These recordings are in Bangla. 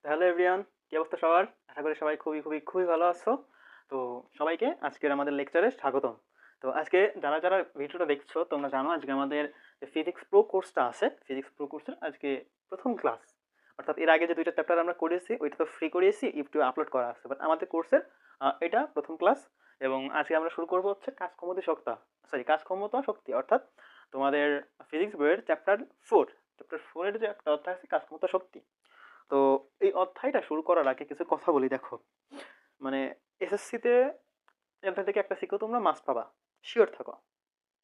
হ্যালো এভরিওয়ান, কি অবস্থা সবার? আশা করি সবাই খুবই খুবই খুবই ভালো আছো। তো সবাইকে আজকের আমাদের লেকচারে স্বাগতম। তো আজকে যারা ভিডিওটা দেখছো তোমরা জানো আজকে আমাদের যে ফিজিক্স প্রো কোর্সটা আছে, ফিজিক্স প্রো কোর্সের আজকে প্রথম ক্লাস। অর্থাৎ এর আগে যে দুইটা চ্যাপ্টার আমরা করেছি ওইটা তো ফ্রি করিয়েছি, ইউটিউবে আপলোড করা আছে, বাট আমাদের কোর্সের এটা প্রথম ক্লাস। এবং আজকে আমরা শুরু করবো হচ্ছে কাজ ক্ষমতা শক্তি, অর্থাৎ তোমাদের ফিজিক্স বইয়ের চ্যাপ্টার 4 এর যে একটা অধ্যায় আছে কাজ ক্ষমতা শক্তি। তো এই অধ্যায়টা শুরু করার আগে কিছু কথা বলি। দেখো, মানে এসএসসিতে এখান থেকে একটা সিকিউ তোমরা মাস্ট পাবা, শিওর থাকো,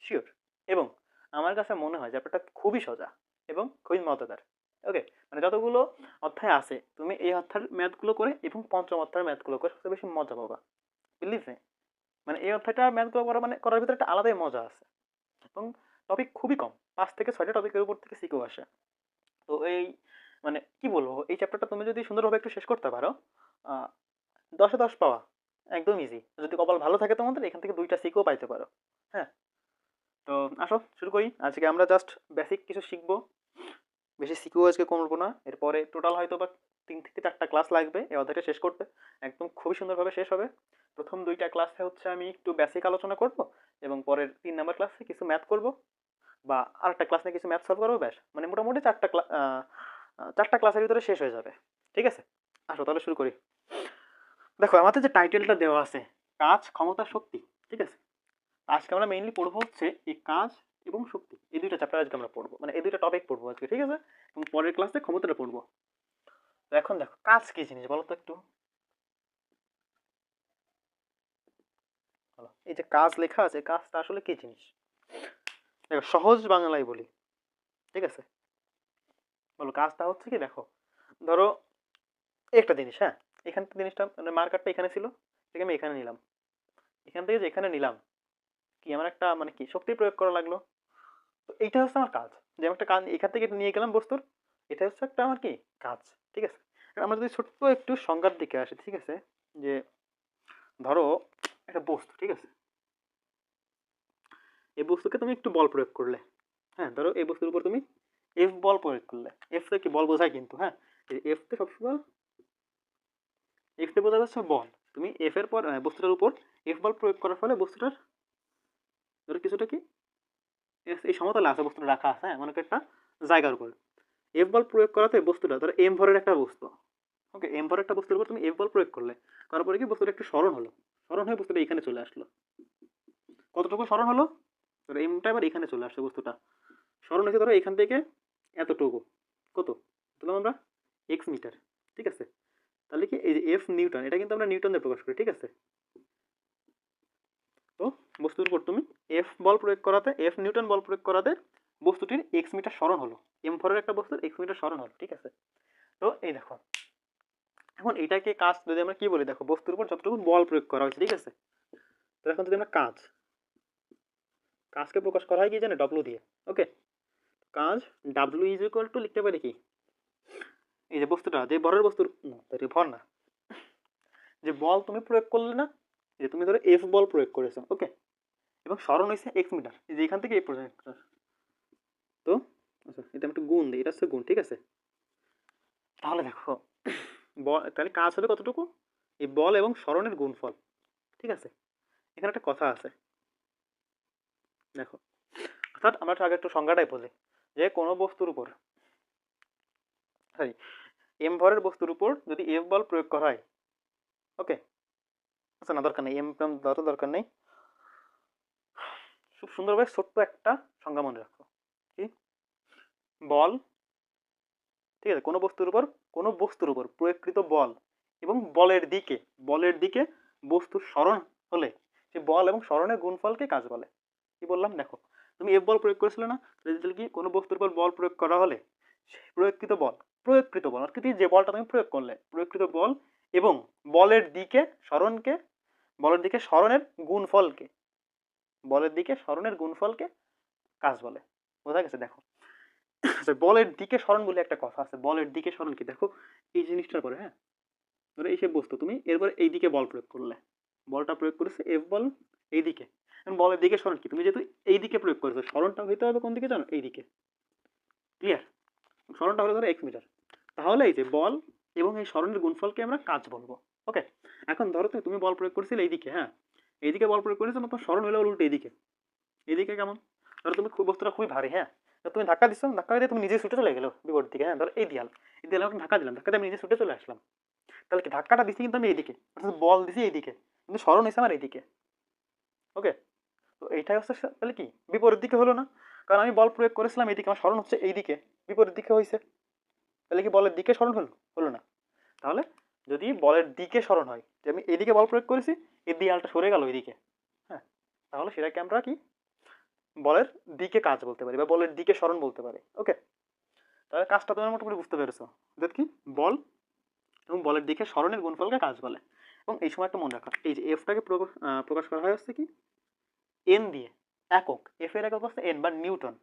শিওর। এবং আমার কাছে মনে হয় ব্যাপারটা খুবই সোজা এবং খুবই মজাদার। ওকে, মানে যতগুলো অধ্যায় আছে তুমি এই অধ্যায়ের ম্যাথগুলো করে এবং পঞ্চম অধ্যায়ের ম্যাথগুলো করে সবচেয়ে বেশি মজা পাবা, বিলিভ মি। মানে এই অধ্যায়টা ম্যাথগুলো করা মানে করার ভিতরে একটা আলাদাই মজা আছে এবং টপিক খুবই কম, 5 থেকে 6টা টপিকের উপর থেকে সিকিউ আসে। তো এই মানে কি বলবো, এই চ্যাপ্টারটা তুমি যদি সুন্দরভাবে একটু শেষ করতে পারো, 10-এ 10 পাওয়া একদম ইজি। যদি কপাল ভালো থাকে তোমাদের এখান থেকে 2টা সিকও পাইতে পারো। হ্যাঁ, তো আসো শুরু করি। আজকে আমরা জাস্ট বেসিক কিছু শিখবো, বেশি সিকিউ আজকে করবো না। এরপরে টোটাল হয়তো বা 3 থেকে 4টা ক্লাস লাগবে এই অধ্যায়টা শেষ করতে, একদম খুবই সুন্দরভাবে শেষ হবে। প্রথম 2টা ক্লাসে হচ্ছে আমি একটু বেসিক আলোচনা করব এবং পরের 3 নম্বর ক্লাসে কিছু ম্যাথ করব, বা আরেকটা ক্লাস নিয়ে কিছু ম্যাথ সলভ করবো। ব্যাস, মানে মোটামুটি 4টা ক্লাসের ভিতরে শেষ হয়ে যাবে। ঠিক আছে, আসো তাহলে শুরু করি। দেখো, আমাদের যে টাইটেলটা দেওয়া আছে কাজ ক্ষমতা শক্তি, ঠিক আছে। আজকে আমরা মেইনলি পড়বো হচ্ছে এই কাজ এবং শক্তি, এই দুইটা চ্যাপ্টার আজকে আমরা পড়বো, মানে এই দুইটা টপিক পড়বো আজকে, ঠিক আছে। এবং পরের ক্লাসে ক্ষমতাটা পড়বো। তো এখন দেখো, কাজ কি জিনিস বলো তো একটু। বলো, এই যে কাজ লেখা আছে, কাজটা আসলে কি জিনিস? দেখো, সহজ বাংলায় বলি, ঠিক আছে। বলো, কাজটা হচ্ছে কি, দেখো ধরো একটা জিনিস, হ্যাঁ, এখান থেকে জিনিসটা মানে মার্কারটা এখানে ছিল, ঠিক, আমি এখানে নিলাম, এখান থেকে যে এখানে নিলাম, কি আমার একটা মানে কি শক্তি প্রয়োগ করা লাগলো। তো এইটা হচ্ছে আমার কাজ, যে আমি একটা কাজ এখান থেকে নিয়ে গেলাম বস্তুর, এটা হচ্ছে একটা আমার কি কাজ, ঠিক আছে। এবার আমরা যদি ছোট্ট একটু সংজ্ঞার দিকে আসি, ঠিক আছে, যে ধরো একটা বস্তু, ঠিক আছে, এই বস্তুকে তুমি একটু বল প্রয়োগ করলে, হ্যাঁ, ধরো এই বস্তুর উপর তুমি এফ বল প্রয়োগ করলে, এফ তে কি বল বোঝায় কিন্তু, হ্যাঁ, এফ তে সবসময় এফ তে বোঝা যাচ্ছে বল। তুমি এফ এর পর বস্তুটার উপর এফ বল প্রয়োগ করার ফলে বস্তুটার ধরো কিছুটা কি এই সমতলে আছে, বস্তুটা রাখা আছে, হ্যাঁ, মনে করো একটা জায়গার উপর এফ বল প্রয়োগ করাতে বস্তুটা ধরো এম ভরের একটা বস্তু, ওকে, এম ভরের একটা বস্তুর উপর তুমি এফ বল প্রয়োগ করলে, তারপরে কি বস্তুটা একটু সরণ হলো, সরণ হয়ে বস্তুটা এখানে চলে আসলো। কতটুকু সরণ হলো? ধরো এমটা এবার এখানে চলে আসছে, বস্তুটা সরণ হয়েছে ধরো এখান থেকে এতটুকু, কত ধরলাম আমরা, এক্স মিটার, ঠিক আছে। তাহলে কি এই যে এফ নিউটন, এটা কিন্তু আমরা নিউটন দিয়ে প্রকাশ করি, ঠিক আছে। তো বস্তুর উপর তুমি এফ নিউটন বল প্রয়োগ করাতে বস্তুটির এক্স মিটার সরণ হলো, এম ভরের একটা বস্তুর এক্স মিটার সরণ হলো, ঠিক আছে। তো এই দেখো, এখন এটাকে কাজ যদি আমরা কি বলি, দেখো বস্তুর উপর যতটুকু বল প্রয়োগ করা হয়েছে, ঠিক আছে। তো এখন যদি আমরা কাজকে প্রকাশ করা হয় কি জানে, ডব্লু দিয়ে, ওকে। কাজ ডাব্লু ইজ ইকুয়াল টু লিখতে পারি কি, এই যে বস্তুটা যে ভরের বস্তুর ভর না, যে বল তুমি প্রয়োগ করলে না, যে তুমি ধরো এফ বল প্রয়োগ করেছো, ওকে, এবং সরণ হয়েছে এক্স মিটার, এই যে এখান থেকে এই পর্যন্ত। তো আচ্ছা, এটা আমি একটু গুণ দিই, এটা হচ্ছে গুণ, ঠিক আছে। তাহলে দেখো, তাহলে কাজ হবে কতটুকু, এই বল এবং সরণের গুণফল, ঠিক আছে। এখানে একটা কথা আছে, দেখো, অর্থাৎ আমরা আগে একটু সংজ্ঞাটাই বলি, যে কোনো বস্তুর উপর, সরি, এম ভরের বস্তুর উপর যদি এফ বল প্রয়োগ করা হয়, ওকে, আচ্ছা না দরকার নেই, এম দরকার নেই, খুব সুন্দরভাবে ছোট্ট একটা সংজ্ঞা মনে রাখো, কি বল, ঠিক আছে, কোনো বস্তুর উপর প্রয়োগকৃত বল এবং বলের দিকে বস্তুর সরণ হলে সে বল এবং সরণের গুণফলকে কাজ বলে। কি বললাম, দেখো তুমি এফ বল প্রয়োগ করেছিলে না, তাহলে কি কোনো বস্তুর উপর বল প্রয়োগ করা হলে সেই প্রয়োগকৃত বল অর্থাৎ যে বলটা তুমি প্রয়োগ করলে, প্রয়োগকৃত বল এবং বলের দিকে সরণকে বলের দিকে সরণের গুণফলকে কাজ বলে। বোঝা গেছে? দেখো, আচ্ছা, বলের দিকে সরণ বলে একটা কথা আছে, বলের দিকে সরণ কি, দেখো এই জিনিসটার পরে, হ্যাঁ, ধরো এই সে বস্তু, তুমি এরপর এই দিকে বল প্রয়োগ করলে, বলটা প্রয়োগ করেছে এফ বল এই দিকে, বলের দিকে সরণ কি, তুমি যেহেতু এই দিকে প্রয়োগ করেছো, সরণটা হইতে হবে কোন দিকে জানো, এই দিকে, ক্লিয়ার। সরণটা হলো ধরো এক্স মিটার, তাহলে এই যে বল এবং এই সরণের গুণফলকে আমরা কাজ বলবো। ওকে, এখন ধরো তুমি বল প্রয়োগ করছিলে এইদিকে, হ্যাঁ এইদিকে বল প্রয়োগ করেছো, তোমার সরণ হলো উল্টো এইদিকে। এইদিকে কেমন, ধরো তুমি বস্তুটা খুবই ভারী, হ্যাঁ তুমি ধাক্কা দিচ্ছ, ধাক্কা দিয়ে তুমি নিজে ছুটে চলে গেলো বিপরীত দিকে। হ্যাঁ ধরো এই দেয়াল আমি ধাক্কা দিলাম, ধাক্কা দিয়ে আমি নিজে ছুটে চলে আসলাম। তাহলে কি ধাক্কাটা দিচ্ছি কিন্তু আমি এইদিকে, অর্থাৎ বল দিছি এইদিকে, কিন্তু সরণ হয়েছে আমার এইদিকে। ওকে, তো এইটাই হচ্ছে তাহলে কি বিপরীত দিকে হলো না, কারণ আমি বল প্রয়োগ করেছিলাম এইদিকে, আমার সরণ হচ্ছে এইদিকে, বিপরীত দিকে হয়েছে। তাহলে কি বলের দিকে সরণ হলো, হলো না। তাহলে যদি বলের দিকে সরণ হয়, যে আমি এইদিকে বল প্রয়োগ করেছি, এই দেয়ালটা সরে গেল এইদিকে, হ্যাঁ তাহলে সেটাকে আমরা কি বলের দিকে কাজ বলতে পারি বা বলের দিকে সরণ বলতে পারি। ওকে, তাহলে কাজটা তোমার মোটামুটি বুঝতে পেরেছো, যে কি বল এবং বলের দিকে সরণের গুণফলকে কাজ বলে। এবং এই সময় একটা মনে রাখা, এই যে এফটাকে প্রকাশ করা হয় হচ্ছে কি এন দিয়ে, একক, এফ এর একক হচ্ছে এন বা নিউটন,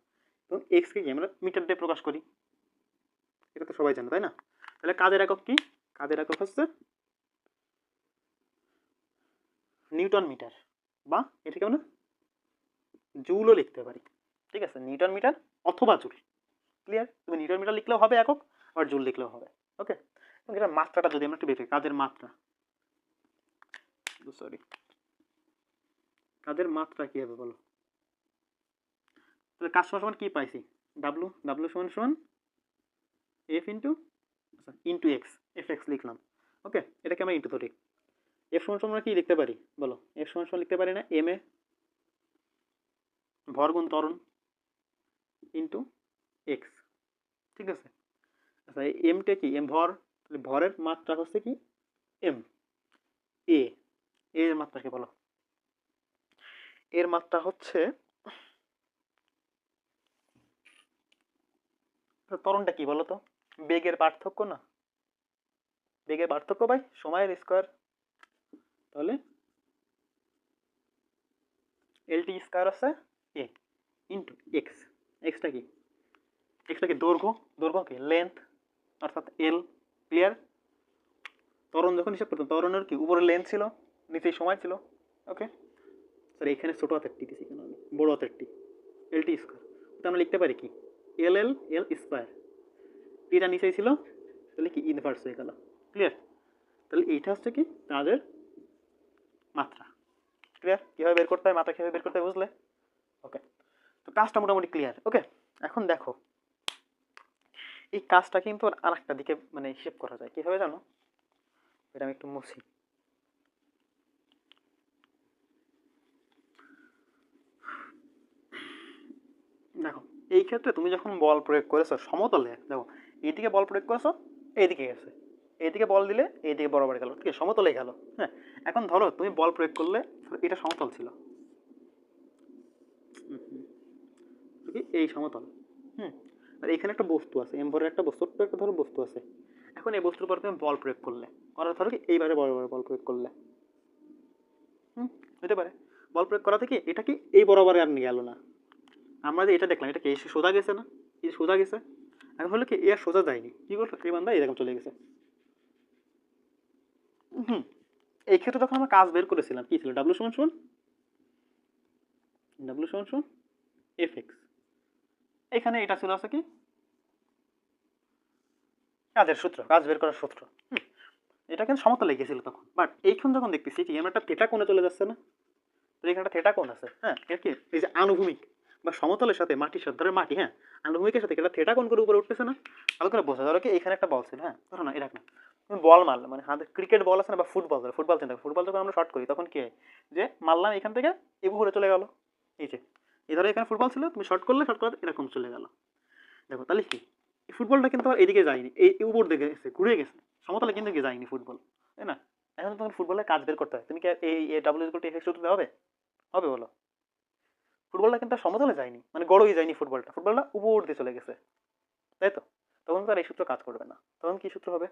এবং এক্স কে আমরা মিটার দিয়ে প্রকাশ করি, এটা তো সবাই জানো তাই না। তাহলে কাজের একক কি, কাজের একক হচ্ছে নিউটন মিটার, বা এটাকে আমরা জুলও লিখতে পারি। ঠিক আছে, নিউটন মিটার অথবা জুল। ক্লিয়ার, তুমি নিউটন মিটার লিখলেও হবে একক, আর জুল লিখলেও হবে। ওকে, এবং এটার মাত্রাটা যদি আমরা একটু বের করি, কাজের মাত্রা, সরি কাজের মাত্রা কি হবে বলো। তাহলে কাজ সমান কি পাইছি, ডাব্লু, ডাব্লু সমান সমান এফ ইন্টু, আচ্ছা ইন্টু এক্স, এফ এক্স লিখলাম। ওকে, এটাকে আমরা ইন্টু ধরি। এফ সমান সমান আমরা কি লিখতে পারি বলো, এফ সমান সমান লিখতে পারি না এম এ ভর গুণ ত্বরণ ইন্টু এক্স। ঠিক আছে, আচ্ছা এই এমটা কি, এম ভর, তাহলে ভরের মাত্রা হচ্ছে কি এম, এ এর মাত্রা কি বলো, এর মাত্রা হচ্ছে, ত্বরণটা কি বলো তো, বেগের পার্থক্য না, বেগের পার্থক্য বাই সময়ের স্কোয়ার। তাহলে এল টি স্কোয়ার আছে এ ইন্টু এক্স, এক্সটা কি, এক্সটা কি দৈর্ঘ্য, দৈর্ঘ্য কি লেন্থ, অর্থাৎ এল। ক্লিয়ার, ত্বরণ যখন হিসাব করতাম ত্বরণের কি উপরে লেন্থ ছিল, নিচেই সময় ছিল। ওকে, স্যার এখানে ছোটো হাতের টি দিছি কেন আমি, বড় হাতের টি, এল টি স্কোয়ার, তো আমরা লিখতে পারি কি এল এল এল স্কোয়ার, টিটা নিচেই ছিল, তাহলে কি ইনভার্স হয়ে গেল। ক্লিয়ার, তাহলে এইটা হচ্ছে কি কাজের মাত্রা। ক্লিয়ার, কীভাবে বের করতে হয় মাত্রা, কীভাবে বের করতে হয় বুঝলে। ওকে, তো কাজটা মোটামুটি ক্লিয়ার। ওকে, এখন দেখো এই কাজটা কিন্তু আর একটা দিকে মানে হিসেব করা যায়, কীভাবে জানো, এটা আমি একটু মুছি। দেখো এই ক্ষেত্রে তুমি যখন বল প্রয়োগ করেছো সমতলে, দেখো এইদিকে বল প্রয়োগ করেছো, এইদিকে গেছে, এইদিকে বল দিলে এইদিকে বরাবর গেল, ঠিক আছে সমতলে গেল। হ্যাঁ, এখন ধরো তুমি বল প্রয়োগ করলে, এটা সমতল ছিল, এই সমতল, হুম, আর এখানে একটা বস্তু আছে, এম ভরের একটা বস্তু, একটা ধরো বস্তু আছে। এখন এই বস্তুর উপর তুমি বল প্রয়োগ করলে, করার ধরো কি এইবারে বরাবর বল প্রয়োগ করলে, হুম, হতে পারে বল প্রয়োগ করা থেকে এটা কি এই বরাবরে আর নিয়ে গেল না, আমরা যে এটা দেখলাম এটা কি সোজা গেছে না, এই সোজা গেছে। এখন হলো কি এ আর সোজা যায়নি, কি করলো এই বান্দা এরকম চলে গেছে। হুম, এই ক্ষেত্রে যখন আমরা কাজ বের করেছিলাম কি ছিল, ডাব্লু সমান সমান, ডাব্লু সমান সমান এফ এক্স, এখানে এটা ছিল আছে কি কাজের সূত্র, কাজ বের করার সূত্র। এটা কিন্তু সমতলে গেছিল তখন, বাট এইখান যখন দেখতেছি কি আমরা একটা থেটা কোণে চলে যাচ্ছে না, তো এখানে একটা থেটা কোণ আছে। হ্যাঁ, এর কি এই যে আনুভূমিক বা সমতলের সাথে মাটির সাথে, ধরে মাটি, হ্যাঁ আনুভূমিকের সাথে একটা থেটা কোণ করে উপরে উঠতেছে না, ভালো করে বোঝা, ধরো কি এখানে একটা বল ছিল, হ্যাঁ ধরো না এরকম তুমি বল মারলে, মানে হাতে ক্রিকেট বল আছে না বা ফুটবল, ধরো ফুটবল চিন্তা, ফুটবল যখন আমরা শর্ট করি তখন কি হয়, যে মারলাম এখান থেকে এই উপরে চলে গেল, এই যে এই ধরো এখানে ফুটবল ছিল, তুমি শর্ট করলে, শর্ট করলে এরকম চলে গেল। দেখো তাহলে কি এই ফুটবলটা কিন্তু আর এদিকে যায়নি, এই উপর দিকে গেছে, ঘুরে গেছে, সমতলে কিন্তু কি যায়নি ফুটবল, তাই না। এখন তোমার ফুটবলের কাজ বের করতে হয়, তুমি কি এই W equal to F x সূত্র হবে, হবে বলো। ফুটবলটা কিন্তু আর সমতলে যায়নি, মানে গড়ই যায়নি, ফুটবলটা ফুটবলটা উপর দিয়ে চলে গেছে, তাই তো, তখন তো আর এই সূত্র কাজ করবে না, তখন কি সূত্র হবে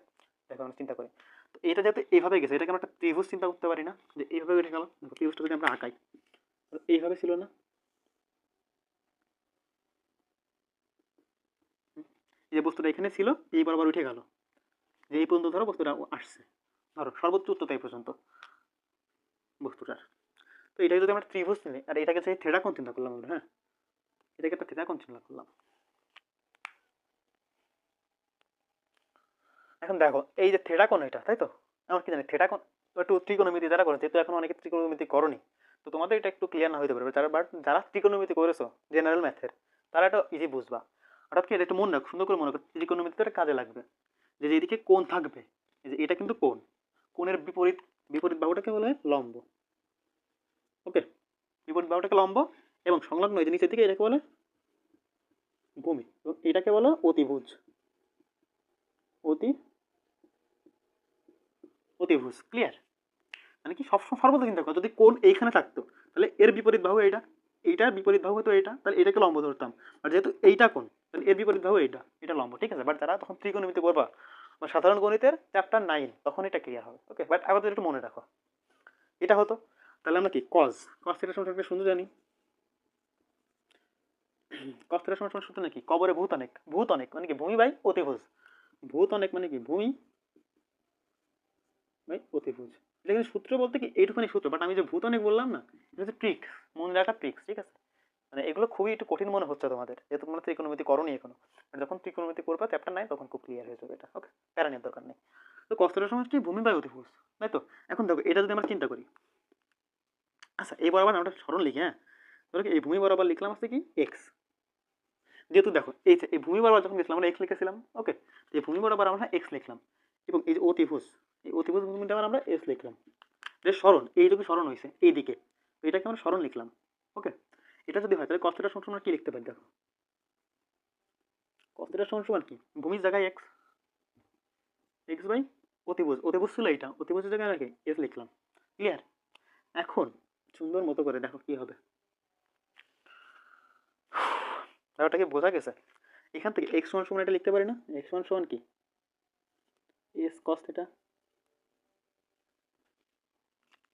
দেখো আমরা চিন্তা করি। তো এটা যাতে এইভাবে গেছে, এটাকে আমরা একটা ত্রিভুজ চিন্তা করতে পারি না, যে এইভাবে উঠে গেল, দেখো ত্রিভুজটা যদি আমরা আঁকাই, এইভাবে ছিল না, এই যে বস্তুটা এখানে ছিল, এই বরাবর উঠে গেল, যে এই পর্যন্ত ধরো বস্তুটা আসছে, ধরো সর্বোচ্চ উচ্চতা এই পর্যন্ত বস্তুটার। তো এটাকে যদি আমরা ত্রিভুজ নিই, আর এটাকে সেই থেটা কোণ চিন্তা করলাম আমরা, হ্যাঁ এটাকে একটা থেটা কোণ চিন্তা করলাম, এখন দেখো এই যে থেটা কোণ এটা, তাই তো? আমার কি জানি থেটা কোণ একটু ত্রিকোণমিতি যারা করেছে, যেহেতু এখন অনেকে ত্রিকোণমিতি করনি, তো তোমাদের এটা একটু ক্লিয়ার না হইতে পারবে, যারা ত্রিকোণমিতি করেছো জেনারেল ম্যাথের, তারা এটা ইজি বুঝবা। হঠাৎ কি এটা একটু মনে রাখো, সুন্দর করে মনে রাখো, ত্রিকোণমিতি তো এটা কাজে লাগবে। যে যেদিকে কোণ থাকবে, এই যে এটা কিন্তু কোণ, কোণের বিপরীত বিপরীত বাহুটাকে বলা হয় লম্ব। ওকে, বিপরীত বাহুটাকে লম্ব, এবং সংলগ্ন এই যে নিচের দিকে এটাকে বলে ভূমি, এবং এটাকে বলো অতিভুজ। অতি অতিভুজ, ক্লিয়ার? মানে কি সবসময় সর্বদা চিন্তা করো, যদি কোণ এইখানে থাকতো তাহলে এর বিপরীত বাহু এইটা, এইটার বিপরীত বাহু হতো এইটা, তাহলে এটাকে লম্ব ধরতাম। আর যেহেতু এইটা কোণ, তাহলে এর বিপরীত বাহু এইটা, এটা লম্ব, ঠিক আছে? বাট যারা তখন ত্রিকোণমিতি করবা বা সাধারণ গণিতের চ্যাপ্টার 9, তখন এটা ক্লিয়ার হবে। ওকে, বাট আপাতত একটু মনে রাখো এটা হতো। তাহলে আমরা কি কজ কজ থিটা সমান শুনতে জানি। কজ থিটা সমান সূত্র নাকি কবরে ভূত অনেক, ভূত অনেক মানে কি ভূমি বাই অতিভুজ, ভূত অনেক মানে কি ভূমি বাই অতিভুজ। এটা কিন্তু সূত্র বলতে কি এইটুখানি সূত্র, বাট আমি যে ভূত অনেক বললাম না, এটা হচ্ছে ট্রিক্স, মনে রাখার ট্রিক্স, ঠিক আছে? মানে এগুলো খুবই একটু কঠিন মনে হচ্ছে তোমাদের, যেহেতু তোমরা ত্রিকোণমিতি করোনি এখনো। আর যখন ত্রিকোণমিতি করবা চ্যাপ্টার 9, তখন খুব ক্লিয়ার হয়ে যাবে এটা। ওকে, প্যারা নেওয়ার দরকার নেই। তো কস্তরের সমষ্টি ভূমি বাই অতিভুজ, তাই তো? এখন দেখো এটা যদি আমরা চিন্তা করি, আচ্ছা এই বরাবর আমরা সরণ লিখি, হ্যাঁ? ধরো কি এই ভূমি বরাবর লিখলাম হচ্ছে কি এক্স, যেহেতু দেখো এই যে এই ভূমি বরাবর যখন লিখলাম আমরা এক্স লিখেছিলাম। ওকে, এই ভূমি বরাবর আমরা এক্স লিখলাম, এবং এই যে অতিভুজ, এই অতিভুজ ভূমিটা আমরা এস লিখলাম। যে সরণ, এইটুকু সরণ হয়েছে এইদিকে, তো এটাকে আমরা সরণ লিখলাম। ওকে, এটা যদি হয় তাহলে কস থিটা সমান কি লিখতে পারি দেখো, কস থিটা সমান কি ভূমির জায়গায় এক্স, এক্স বাই অতিভুজ, অতিভুজ ছিল এইটা, অতিভুজের জায়গায় নাকি এস লিখলাম। ক্লিয়ার? এখন সুন্দর মতো করে দেখো কি হবে, ব্যাপারটা কি বোঝা গেছে? এখান থেকে এক্স সমান সমান এটা লিখতে পারি না, এক্স সমান সমান কি এস কস থিটা,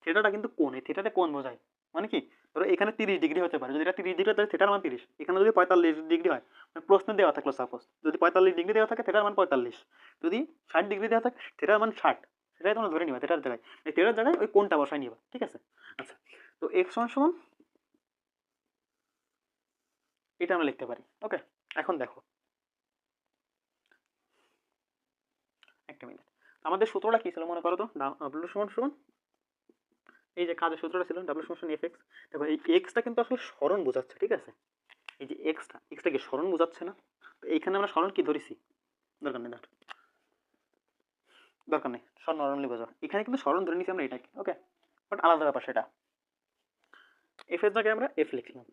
থিটাটা কিন্তু কোণ, এই থিটাতে কোণ বোঝায়। মানে কি ধরো এখানে 30 ডিগ্রি হতে পারে, যদি এটা 30 ডিগ্রি তাহলে থিটার মান 30, এখানে যদি 45 ডিগ্রি হয়, মানে প্রশ্ন দেওয়া থাকলো সাপোজ যদি 45 ডিগ্রি দেওয়া থাকে থিটার মান 45, যদি 60 ডিগ্রি দেওয়া থাকে থিটার মান 60, সেটাই তোমরা ধরে নিবা থিটার জায়গায়, এই থিটার জায়গায় ওই কোণটা বসাই নিবা, ঠিক আছে? আচ্ছা, তো এক্স সমান সমান এটা আমরা লিখতে পারি। ওকে, এখন দেখো একটা মিনিট, আমাদের সূত্রটা কি ছিল মনে করো তো, ডাব্লিউ সমান সমান এই যে কাজের সূত্রটা ছিল ডাব্লিউ সমান এফ এক্স। দেখো এই এক্সটা কিন্তু আসলে সরণ বোঝাচ্ছে, ঠিক আছে? এই যে এক্সটা কি সরণ বোঝাচ্ছে না? তো এইখানে আমরা সরণ কি ধরেছি, দরকার নেই দরকার নেই, সরণ নরমালি বোঝা, এখানে কিন্তু সরণ ধরে নিছি আমরা এটাকে। ওকে, বাট আলাদা ব্যাপার সেটা। এফ এর জায়গায় আমরা এফ লিখলাম,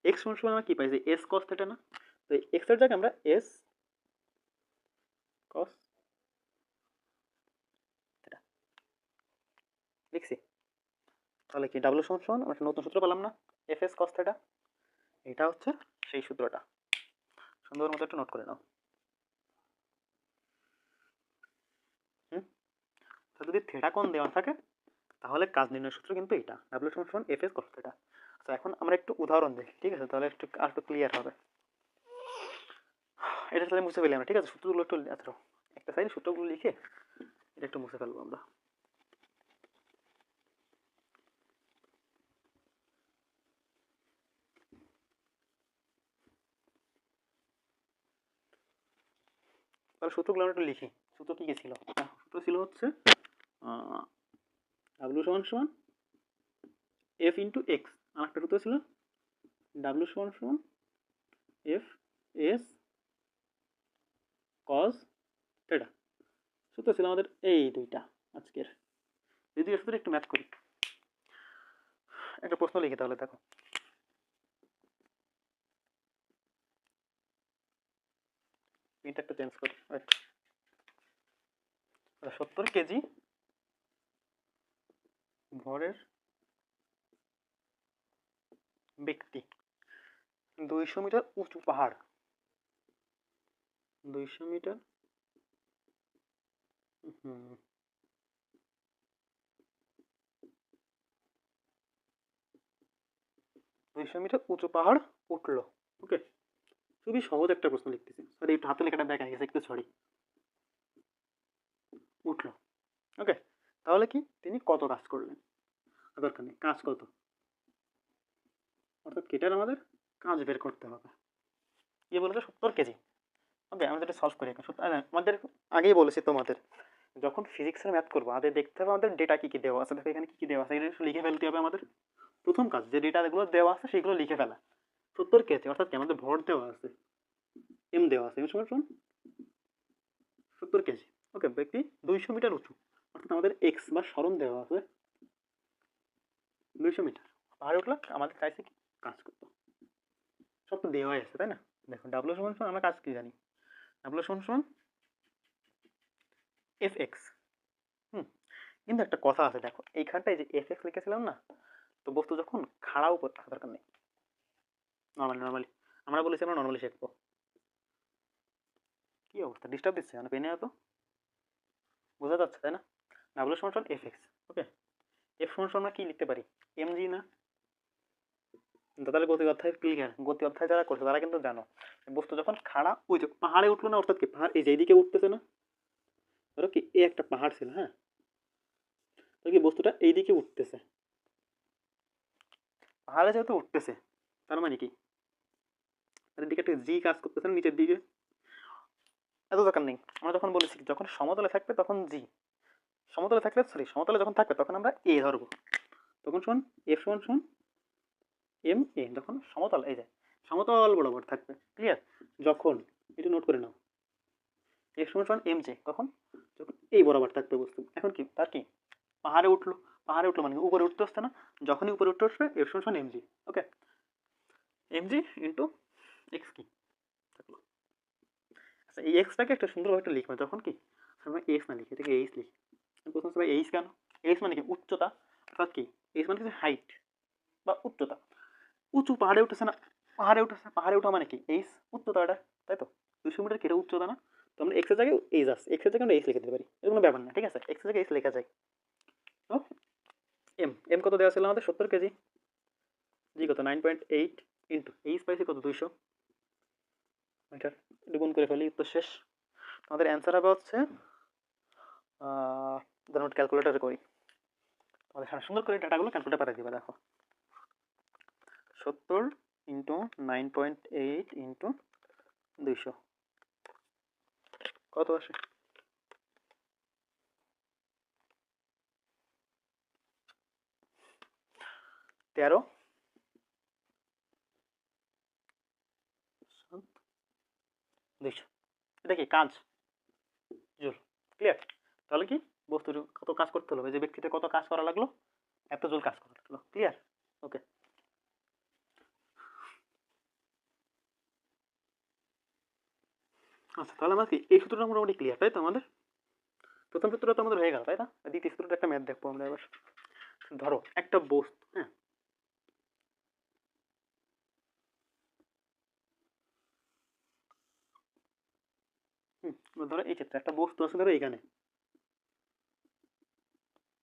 এক্স সমান সমান আমরা কি পাইছি এস কস থিটা না, তো এক্স এর জায়গায় আমরা এস কস থিটা লিখছি। তাহলে কি ডাব্লিউ সমান সমান আমরা একটা নতুন সূত্র পেলাম না, এফ এস কস থিটা, এটা হচ্ছে সেই সূত্রটা, সুন্দর মতো একটু নোট করে নাও। তো যদি থিটা কোণ দেওয়া থাকে তাহলে কাজ নির্ণয়ের সূত্র কিন্তু এটা, ডাব্লিউ সমান সমান এফ এস কস থিটা। আচ্ছা এখন আমরা একটু উদাহরণ দেখি, ঠিক আছে? তাহলে একটু ক্লিয়ার হবে। এটা তাহলে মুছে ফেলি আমরা, ঠিক আছে? সূত্রগুলো একটু আচ্ছা একটা সাইড সূত্রগুলো লিখে এটা একটু মুছে ফেলবো আমরা। তাহলে সূত্রগুলো আমরা একটু লিখি, সূত্র কি কি ছিল? সূত্র ছিল হচ্ছে ডাব্লিউ সমান সমান এফ ইন্টু এক্স, আর একটা সূত্র ছিল ডাব্লিউ সমান সমান এফ এস কস থিটা। সূত্র ছিল আমাদের এই দুইটা আজকের। এই দুইটা সূত্রে একটু ম্যাথ করি, একটা প্রশ্ন লিখি তাহলে দেখো, এটা একটু চেঞ্জ করি। 70 কেজি ভরের ব্যক্তি 200 মিটার উঁচু পাহাড়, 200 মিটার, হুম 200 মিটার উঁচু পাহাড় উঠলো। ওকে, খুবই সহজ একটা প্রশ্ন লিখতেছি, সরি একটু হাতে লেখাটা দেখা গেছে, একটু সরি। উঠলো, ওকে, তাহলে কি তিনি কত কাজ করলেন, দরকার নেই কাজ কত, অর্থাৎ কেটার আমাদের কাজ বের করতে হবে। কি বলেছে 70 কেজি। ওকে, আমি যেটা সলভ করি এখন আমাদের আগেই বলেছি তোমাদের, যখন ফিজিক্সের ম্যাথ করবো আমাদের দেখতে হবে আমাদের ডেটা কী কী দেওয়া আছে। দেখো এখানে কী কী দেওয়া আছে, এটা একটু লিখে ফেলতে হবে আমাদের। প্রথম কাজ, যে ডেটাগুলো দেওয়া আছে সেগুলো লিখে ফেলা। 70 কেজি অর্থাৎ কি আমাদের ভর দেওয়া আছে, এম দেওয়া আছে, এম সমান 70 কেজি। ওকে, ব্যক্তি 200 মিটার উঁচু, অর্থাৎ আমাদের এক্স বা সরণ দেওয়া আছে 200 মিটার। পাহাড়ে উঠলাম, আমাদের চাইছে কি কাজ করতো, সব তো দেওয়াই আছে তাই না। দেখো ডাব্লিউ সমান সমান আমরা কাজ কি জানি, ডাব্লিউ সমান সমান এফ এক্স। কিন্তু একটা কথা আছে, দেখো এইখানটায় যে এফ এক্স লিখেছিলাম না, তো বস্তু যখন খাড়াও থাকা দরকার নেই, নর্মালি আমরা বলেছি আমরা নর্মালি শিখবো। কি অবস্থা, ডিস্টার্ব দিচ্ছে মানে পেনে এত, বোঝা যাচ্ছে তাই না। ডাব্লিউ সমান সমান এফ এক্স। ওকে, এফ সমান সমান আমরা কি লিখতে পারি, এম জি না। তাহলে গতি অধ্যায় ক্লিয়ার, গতি অধ্যায় যারা করছে তারা কিন্তু জানো বস্তু যখন খাড়া, ওই যে পাহাড়ে উঠলো না, অর্থাৎ কি পাহাড় এই যে এইদিকে উঠতেছে না, ধরো কি এই একটা পাহাড় ছিল, হ্যাঁ, তো কি বস্তুটা এইদিকে উঠতেছে, পাহাড়ে যেহেতু উঠতেছে তার মানে কি এর দিকে একটা জি কাজ করতেছে না নিচের দিকে, এত দরকার নেই। আমরা যখন বলেছি যখন সমতলে থাকবে তখন জি, সমতলে থাকলে সরি সমতলে যখন থাকবে তখন আমরা এ ধরবো, তখন সমান এফ সমান সমান এম এ, যখন সমতল এই যে সমতল বরাবর থাকবে, ক্লিয়ার। যখন এটা নোট করে নাও, এফ সমান সমান এম জে, কখন যখন এই বরাবর থাকবে বস্তু। এখন কি তার কি পাহাড়ে উঠলো, পাহাড়ে উঠলো মানে উপরে উঠতে আসছে না, যখনই উপরে উঠতে আসবে এফ সমান সমান এম জি। ওকে, এম জি ইন্টু এক্স কি থাকলো। আচ্ছা, এই এক্সটাকে একটা সুন্দরভাবে একটা লিখবে, যখন কি আমরা এক্স না লিখি, এটাকে এইচ লিখি। প্রথম সবাই এইচ কেন, এইচ মানে কি উচ্চতা, অর্থাৎ কি এইচ মানে কি হাইট বা উচ্চতা। উঁচু পাহাড়ে উঠেছে না, পাহাড়ে উঠেছে, পাহাড়ে ওঠা মানে কি এইচ উচ্চতাটা, তাই তো 200 মিটার কেটে উচ্চতা না, তো আমরা এক্সের জায়গায় এইচ আসছে, এক্সের জায়গায় আমরা এইচ লিখে দিতে পারি, এর কোনো ব্যাপার না, ঠিক আছে, এক্সের জায়গায় এইচ লেখা যায়। তো এম, এম কত দেওয়া ছিল আমাদের 70 কেজি, জি কত 9.8 ইন্টু এইচ পাইছি কত 200 মিটার, এটা গুণ করে ফেলি, উত্তর শেষ। আমাদের অ্যান্সার হবে হচ্ছে ধরুন ক্যালকুলেটারে করি, আমাদের সামনে সুন্দর করে ডাটাগুলো ক্যালকুলেটার পাঠিয়ে দিবে। দেখো 70 ইন্টু 9.8 ইন্টু 200 কত আসে, 13 200। এটা কি কাজ জুল, ক্লিয়ার। তাহলে কি বস্তুর কত কাজ করতে হলো, যে ব্যক্তিটা কত কাজ করা লাগলো, এত জুল কাজ করা লাগলো, ক্লিয়ার। ওকে, আচ্ছা তাহলে আমরা কি এই সূত্রটা মোটামুটি ক্লিয়ার, তাই তো আমাদের প্রথম সূত্রটা তো আমাদের হয়ে গেল, তাই না। দ্বিতীয় সূত্রটা একটা ম্যাথ দেখবো আমরা এবার। ধরো একটা বস্তু, হ্যাঁ, ধরো এই ক্ষেত্রে একটা বস্তু আছে, ধরো এখানে,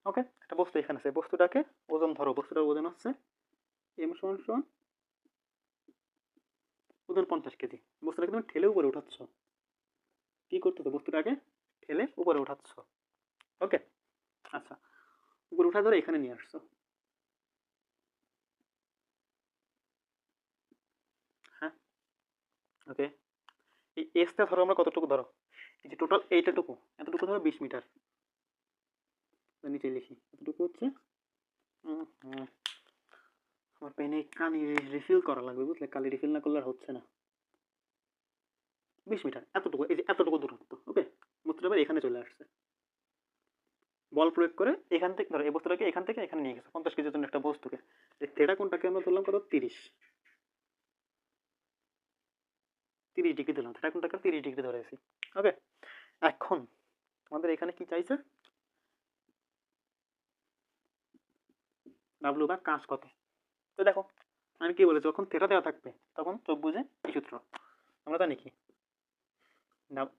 ওকে, একটা বস্তু এখানে আছে, বস্তুটাকে ওজন ধরো, বস্তুটার ওজন হচ্ছে এম সমান সমান ওজন 50 কেজি, বস্তুটাকে তুমি ঠেলে উপরে উঠাচ্ছ, কি করতেছো বস্তুটাকে ঠেলে উপরে উঠাচ্ছ। ওকে, আচ্ছা উপরে উঠা ধরে এখানে নিয়ে আসছো, হ্যাঁ, ওকে, এই এসটা ধরো আমরা কতটুকু, ধরো এই যে টোটাল এইটাটুকু, এতটুকু ধরো 20 মিটার, নিচে লিখি এতটুকু হচ্ছে, আমার পেনে কালি রিফিল করা লাগবে, বুঝলে, কালি রিফিল না করলে আর হচ্ছে না। 20 মিটার এতটুকু, এই যে এতটুকু দূরত্ব, ওকে, বস্তুটা এবার এখানে চলে আসছে, বল প্রয়োগ করে এখান থেকে ধরো এই বস্তুটাকে এখান থেকে এখানে নিয়ে গেছে 50 কেজির জন্য একটা বস্তুকে, থেটা কোনটাকে আমরা ধরলাম কত 30 ডিগ্রি দিলাম, থেটা কোনটাকে 30 ডিগ্রি ধরেছি। ওকে, এখন আমাদের এখানে কি চাইছে, ডাব্লু বা কাজ কত। তো দেখো আমি কি বলেছি, যখন থেটা দেওয়া থাকবে তখন চোখ বুঝে এই সূত্র আমরা জানি কি,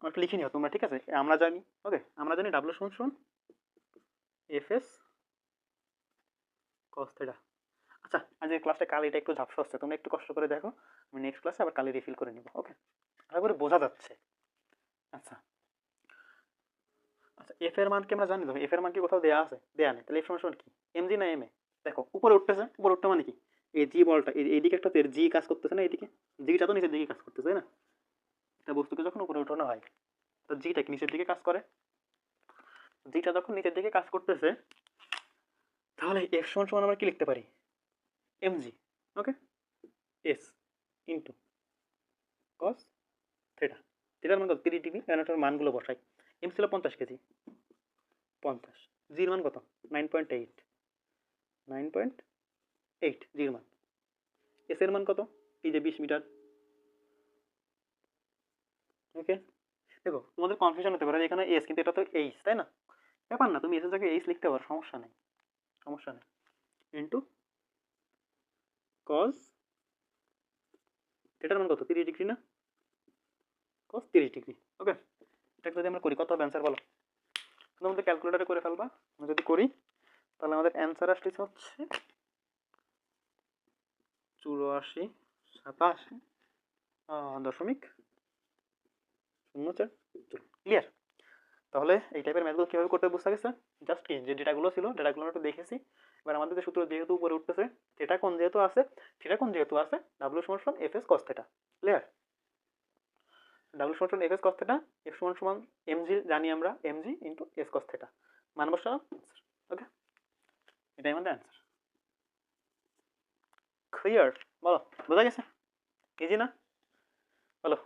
একটু লিখে নিও তোমরা, ঠিক আছে, আমরা জানি, ওকে, আমরা জানি ডাব্লু সমান সমান এফ এস কস থেটা। আচ্ছা আজকে ক্লাসটা কালিটা একটু ঝাপসা হচ্ছে, তোমরা একটু কষ্ট করে দেখো, আমি নেক্সট ক্লাসে আবার কালি রিফিল করে নিব। ওকে, আশা করি বোঝা যাচ্ছে। আচ্ছা আচ্ছা, এফ এর মান কি আমরা জানি, তো এফ এর মান কি কোথাও দেয়া আছে, দেয়া নেই, তাহলে এফ সমান সমান কি এম জি না এম এ। দেখো উপরে উঠতেছে, উপরে উঠতে মানে কি এই জি বলটা এইদিকে একটা জি কাজ করতেছে না, এইদিকে জিটা তো নিচের দিকে কাজ করতেছে, তাই না। একটা বস্তুকে যখন উপরে উঠানো হয়, তো জিটা কি নিচের দিকে কাজ করে, জিটা যখন নিচের দিকে কাজ করতেছে, তাহলে এফ সমান সমান আমরা কি লিখতে পারি, এমজি। ওকে, এস ইন্টু কস থিটা। থিটার মান কত, 30 ডিগ্রি। এটার মানগুলো বসাই। এম ছিল 50 কেজি, 50। জির মান কত, 9.8, 9.8 জির মান। এস এর মান কত, এই যে 20 মিটার। ওকে, দেখো তোমাদের কনফিউশন হতে পারে, এখানে এস কিন্তু এটা তো এইচ, তাই না? ব্যাপার না, তুমি এস এর জায়গায় এইচ লিখতে পারো, সমস্যা নেই, সমস্যা নেই। ইন্টু কস থিটার মান কত, 30 ডিগ্রি না, কস 30 ডিগ্রি। ওকে, এটা যদি আমরা করি কত হবে অ্যান্সার বলো? তুমি আমাদের ক্যালকুলেটারে করে ফেলবা। আমরা যদি করি তাহলে আমাদের অ্যান্সার আসতেছে হচ্ছে 84, 87.04। ক্লিয়ার? তাহলে এই টাইপের ম্যাথগুলো কীভাবে করতে বুঝতে গেছে? জাস্ট কি যে ডেটাগুলো ছিল, ডেটাগুলো আমরা একটু দেখেছি। এবার আমাদের যে সূত্র যেহেতু উপরে উঠতেছে, থিটা কোণ যেহেতু আছে, থিটা কোণ যেহেতু আছে, ডাব্লিউ সমান সমান F S cos theta. Clear? W সমান সমান F S cos theta, F সমান সমান এমজি জানি আমরা, MG into S cos theta. মান বসালাম। ওকে, এটাই আমাদের অ্যান্সার। ক্লিয়ার? বলো, বোঝা গেছে? ইজি না? বলো,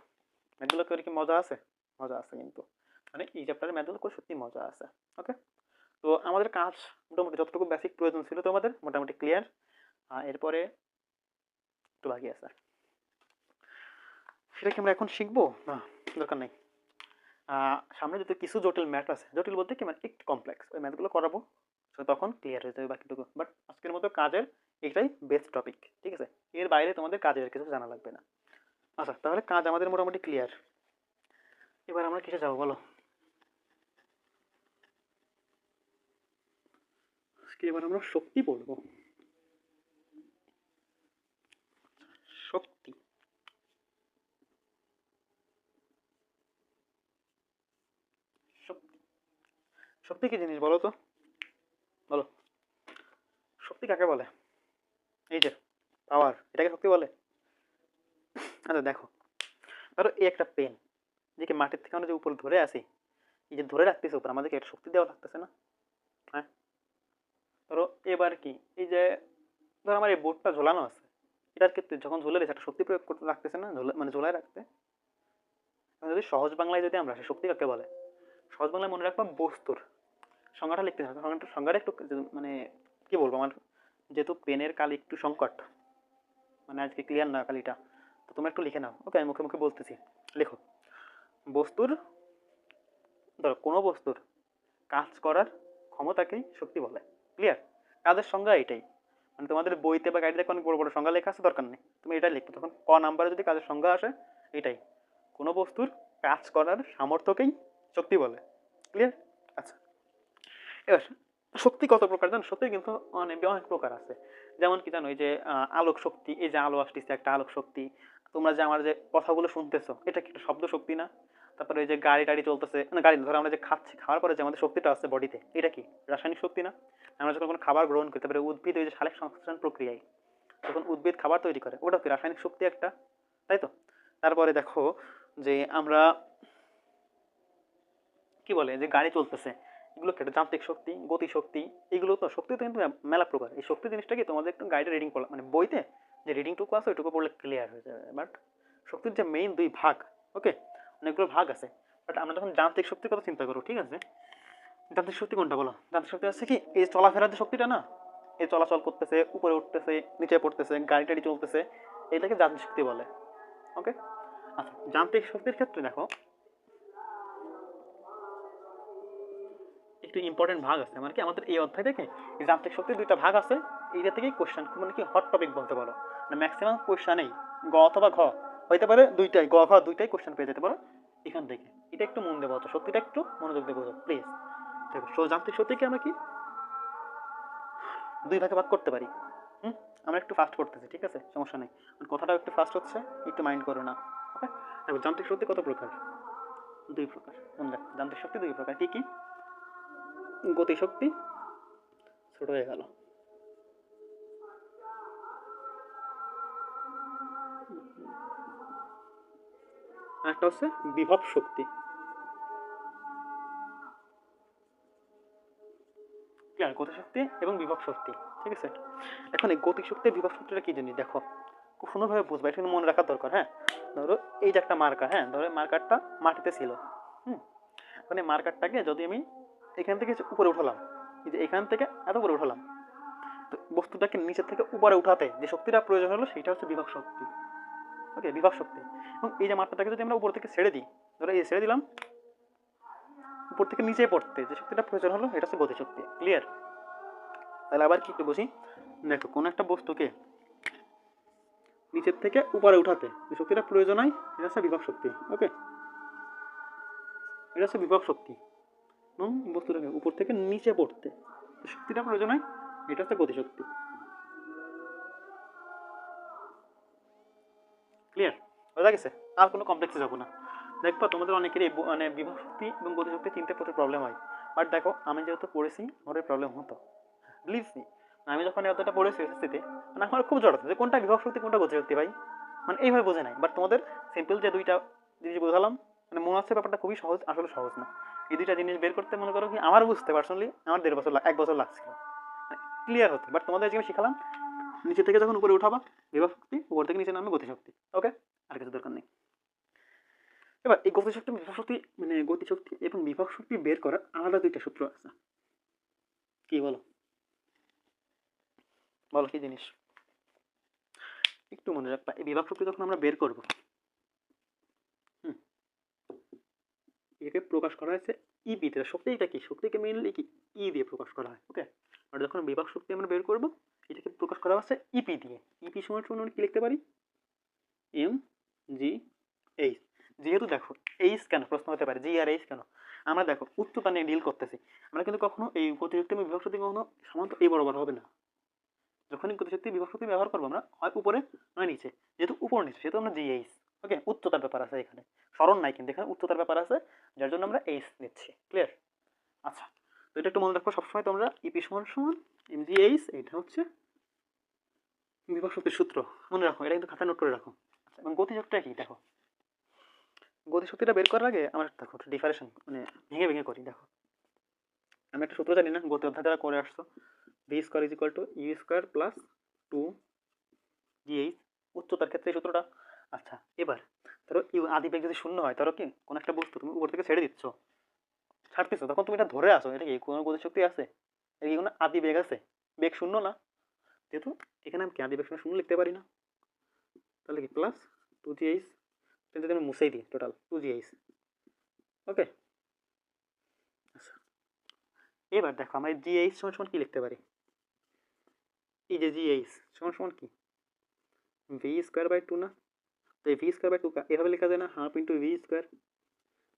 ম্যাথগুলো করে কি মজা আছে? মজা আছে কিন্তু, মানে এই চ্যাপ্টারের ম্যাথগুলো করে সত্যি মজা আছে। ওকে, তো আমাদের কাজ মোটামুটি যতটুকু বেসিক প্রয়োজন ছিল তোমাদের মোটামুটি ক্লিয়ার। এরপরে একটু বাকি আছে, সেটা কি আমরা এখন শিখবো না, দরকার নেই। সামনে যদি কিছু জটিল ম্যাথ আছে, জটিল বলতে কি মানে একটু কমপ্লেক্স, ওই ম্যাথগুলো করাবো, তো তখন ক্লিয়ার হয়ে যাবে বাকিটুকু। বাট আজকের মতো কাজের এটাই বেস্ট টপিক, ঠিক আছে? এর বাইরে তোমাদের কাজের কিছু জানা লাগবে না। আচ্ছা, তাহলে কাজ আমাদের মোটামুটি ক্লিয়ার। এবার আমরা কিসে যাবো বলো? আজকে এবার আমরা শক্তি পড়বো। শক্তি, শক্তি, শক্তি কি জিনিস বলো তো? বলো, শক্তি কাকে বলে? এই যে পাওয়ার, এটাকে শক্তি বলে? আচ্ছা দেখো, ধরো এই একটা পেন, যে কি মাটির থেকে আমরা যে উপরে ধরে আসি, এই যে ধরে রাখতেছে উপর, আমাদেরকে একটা শক্তি দেওয়া লাগতেছে না? হ্যাঁ, ধরো এবার কি, এই যে ধরো আমার এই বোর্ডটা ঝোলানো আছে, এটার ক্ষেত্রে যখন ঝুলে রয়েছে একটা শক্তি প্রয়োগ করতে লাগতেছে না, মানে ঝোলায় রাখতে। যদি সহজ বাংলায় যদি আমরা শক্তি কাকে বলে, সহজ বাংলায় মনে রাখবো বস্তুর সংজ্ঞাটা লিখতে হবে। সংজ্ঞাটা একটু মানে কি বলবো, আমার যেহেতু পেনের কালি একটু সংকট, মানে আজকে ক্লিয়ার না কালিটা, তো তোমরা একটু লিখে নাও। ওকে, আমি মুখে মুখে বলতেছি, লেখো। বস্তুর, ধরো কোনো বস্তুর কাজ করার ক্ষমতাকেই শক্তি বলে। ক্লিয়ার? কাজের সংজ্ঞা এটাই, মানে তোমাদের বইতে বা গাইডে অনেক বড় বড় সংজ্ঞা লেখা আছে, দরকার নেই, তুমি এটাই লিখবে তখন ক নাম্বারে যদি কাজের সংজ্ঞা আসে, এটাই কোনো বস্তুর কাজ করার সামর্থ্যকেই শক্তি বলে। ক্লিয়ার? আচ্ছা, এবার শক্তি কত প্রকার জানো? শক্তি কিন্তু অনেক অনেক প্রকার আছে। যেমন কি জানো, এই যে আলোক শক্তি, এই যে আলো আসতেছে একটা আলোক শক্তি। তোমরা যে আমার যে কথাগুলো শুনতেছো, এটা কি একটা শব্দ শক্তি না? তারপরে এই যে গাড়ি টাড়ি চলতেছে, না গাড়ি ধরো আমরা যে খাচ্ছি, খাওয়ার পরে যে আমাদের শক্তিটা আছে বডিতে, এটা কি রাসায়নিক শক্তি না? আমরা যখন কোনো খাবার গ্রহণ করি, তারপরে উদ্ভিদ ওই যে সালোক সংশ্লেষণ প্রক্রিয়ায় যখন উদ্ভিদ খাবার তৈরি করে, ওটা কি রাসায়নিক শক্তি একটা, তাই তো? তারপরে দেখো যে আমরা কি বলে যে গাড়ি চলতেছে, এগুলো কি একটা যান্ত্রিক শক্তি, গতি শক্তি, এগুলো তো শক্তি তো কিন্তু মেলা প্রকার। এই শক্তি জিনিসটা কি তোমাদের একটু গাইডে রিডিং পড়লাম, মানে বইতে যে রিডিংটুকু আছে ওইটুকু পড়লে ক্লিয়ার হয়ে যাবে। বাট শক্তির যে মেইন দুই ভাগ, ওকে, অনেকগুলো ভাগ আছে। বাট আমরা যখন যান্ত্রিক শক্তির কথা চিন্তা করো, ঠিক আছে, যান্ত্রিক শক্তি কোনটা বলো? যান্ত্রিক শক্তি আছে কি এই চলাফেরার যে শক্তিটা না, এই চলাচল করতেছে, উপরে উঠতেছে, নিচে পড়তেছে, গাড়ি টাড়ি চলতেছে, এটাকে যান্ত্রিক শক্তি বলে। ওকে, আচ্ছা, যান্ত্রিক শক্তির ক্ষেত্রে দেখো একটু ইম্পর্টেন্ট ভাগ আছে, মানে কি আমাদের এই অধ্যায় থেকে এই যান্ত্রিক শক্তির দুইটা ভাগ আছে। এইটা থেকেই কোশ্চেন, মানে কি হট টপিক বলতে পারো, মানে ম্যাক্সিমাম কোশ্চেনেই গ অথবা ঘ হইতে পারে, দুইটাই গ ঘ দুইটাই কোশ্চেন পেয়ে যেতে পারো এখান থেকে। এটা একটু মন দিয়ে বোঝো, শক্তিটা একটু মনোযোগ দিয়ে বোঝো প্লিজ। দেখো, যান্ত্রিক শক্তিকে আমরা কি দুই ভাগে ভাগ করতে পারি। হুম, আমরা একটু ফাস্ট করতেছি, ঠিক আছে, সমস্যা নেই, কথাটা একটু ফাস্ট হচ্ছে, একটু মাইন্ড করো না। ওকে, দেখো যান্ত্রিক শক্তি কত প্রকার? দুই প্রকার। দেখো যান্ত্রিক শক্তি দুই প্রকার, কি কি? গতিশক্তি, ছোট হয়ে গেল, আর একটা হচ্ছে বিভব শক্তি। ক্লিয়ার? গতিশক্তি এবং বিভব শক্তি, ঠিক আছে? এখন এই গতিশক্তি বিভব শক্তিটা কি জিনিস দেখো, খুব সুন্দরভাবে বুঝবা, এটা কিন্তু মনে রাখার দরকার। হ্যাঁ, ধরো এই যে একটা মার্কার, হ্যাঁ ধরো মার্কারটা মাটিতে ছিল, মানে মার্কারটাকে যদি আমি এখান থেকে উপরে উঠালাম, এই যে এখান থেকে এত উপরে উঠালাম, তো বস্তুটাকে নিচের থেকে উপরে উঠাতে যে শক্তিটা প্রয়োজন হলো সেটা হচ্ছে বিভব শক্তি। ওকে, বিভব শক্তি। এবং এই যে মাত্রাটাকে যদি আমরা উপর থেকে ছেড়ে দিই, ধরো এই ছেড়ে দিলাম, উপর থেকে নিচে পড়তে যে শক্তিটা প্রয়োজন হলো এটা হচ্ছে গতিশক্তি। ক্লিয়ার? তাহলে আবার কি একটু বসি, দেখো কোন একটা বস্তুকে নিচের থেকে উপরে উঠাতে যে শক্তিটা প্রয়োজন হয় এটা হচ্ছে বিভব শক্তি। ওকে, এটা হচ্ছে বিভব শক্তি। এবং বস্তুটাকে উপর থেকে নিচে পড়তে যে শক্তিটা প্রয়োজন হয় এটা হচ্ছে গতিশক্তি। ক্লিয়ার? বোঝা গেছে? আর কোনো কমপ্লেক্সে যাবো না। দেখবো তোমাদের অনেকেরই মানে বিভব শক্তি এবং গতিশক্তি চিনতে প্রচুর প্রবলেম হয়, বাট দেখো আমি যেহেতু পড়েছি আমার প্রবলেম হতো, বিলিভ মি। আমি যখন এতটা পড়েছি এসএসসিতে, মানে আমার খুব জড়াতো যে কোনটা বিভব শক্তি কোনটা গতিশক্তি ভাই, মানে এইভাবে বোঝে নাই। বাট তোমাদের সিম্পল যে দুইটা জিনিস বোঝালাম, মানে মনে হচ্ছে ব্যাপারটা খুবই সহজ, আসলে সহজ না। এই দুইটা জিনিস বের করতে মনে করো কি আমার বুঝতে পার্সোনালি আমার 1.5 বছর 1 বছর লাগছিল ক্লিয়ার হতে। বাট তোমাদের আজকে আমি শিখালাম নিচে থেকে যখন উপরে উঠাবা বিভব শক্তি, উপর থেকে নিচে নামবে গতিশক্তি। ওকে, আর কিছু দরকার নেই। এবার এই গতিশক্তি বিভব শক্তি, মানে গতিশক্তি এবং বিভব শক্তি বের করার আলাদা দুইটা সূত্র আছে। কি বলো, বলো কি জিনিস? একটু মনে রাখবা, এই বিভব শক্তি যখন আমরা বের করবো, এটাকে প্রকাশ করা হয়েছে ইপি তে। শক্তিটা কি, শক্তিকে মেইনলি কি ই দিয়ে প্রকাশ করা হয়। ওকে, আর যখন বিভব শক্তি আমরা বের করবো এটাকে প্রকাশ করা হচ্ছে ইপি দিয়ে। ইপি সমান সমান কি লিখতে পারি, এম জি এইচ। যেহেতু দেখো এইচ কেন প্রশ্ন হতে পারে, জি আর এইচ কেন, আমরা দেখো উচ্চতা নিয়ে ডিল করতেছি, আমরা কিন্তু কখনো এই গতিশক্তি এবং বিভব শক্তি কখনো সমান্ত এই বরাবর হবে না। যখনই গতিশক্তি বিভব শক্তি ব্যবহার করবো আমরা হয় উপরে নয় নিচে, যেহেতু উপর নিচে সেহেতু আমরা জি এইচ। ওকে, উচ্চতার ব্যাপার আছে এখানে, স্মরণ নাই কিন্তু এখানে উচ্চতার ব্যাপার আছে, যার জন্য আমরা এইচ নিচ্ছি। ক্লিয়ার? আচ্ছা, তো এটা একটু মনে রাখবো সবসময় তোমরা, ইপি সমান সমান এম জি এইচ, এটা হচ্ছে বিভব শক্তির সূত্র। মনে রাখো, এটা কিন্তু খাতায় নোট করে রাখো। আচ্ছা, এবং গতিশক্তিটা কি দেখো, গতিশক্তিটা বের করার আগে আমরা দেখো ডিফারেশন মানে ভেঙে ভেঙে করি। দেখো আমি একটা সূত্র জানি না, গতি অধ্যায় দ্বারা করে আসছো, V square is equal to U square plus 2 GH, উচ্চতার ক্ষেত্রে এই সূত্রটা। আচ্ছা, এবার ধরো ইউ আদি বেগ যদি শূন্য হয়, ধরো কি কোন একটা বস্তু তুমি উপর থেকে ছেড়ে দিচ্ছ, ছাড়তেছো, তখন তুমি এটা ধরে আসো, এটা কি কোনো গতিশক্তি আছে? এটা কি কোনো আদি বেগ আছে? বেগ শূন্য না, যেহেতু এখানে আমি কি আদি বেগ শূন্য লিখতে পারি না, তাহলে কি প্লাস 2 জিএইচ, যদি আমি মুছেই দিই টোটাল 2 জিএইচ। ওকে, আচ্ছা এবার দেখো আমরা জিএইচ সমান সমান কি লিখতে পারি, এই যে জিএইচ সমান সমান কি ভি স্কোয়ার বাই 2 না, তো এই ভি স্কোয়ার বাই 2 এভাবে লেখা যায় না, হাফ ইন্টু ভি স্কোয়ার,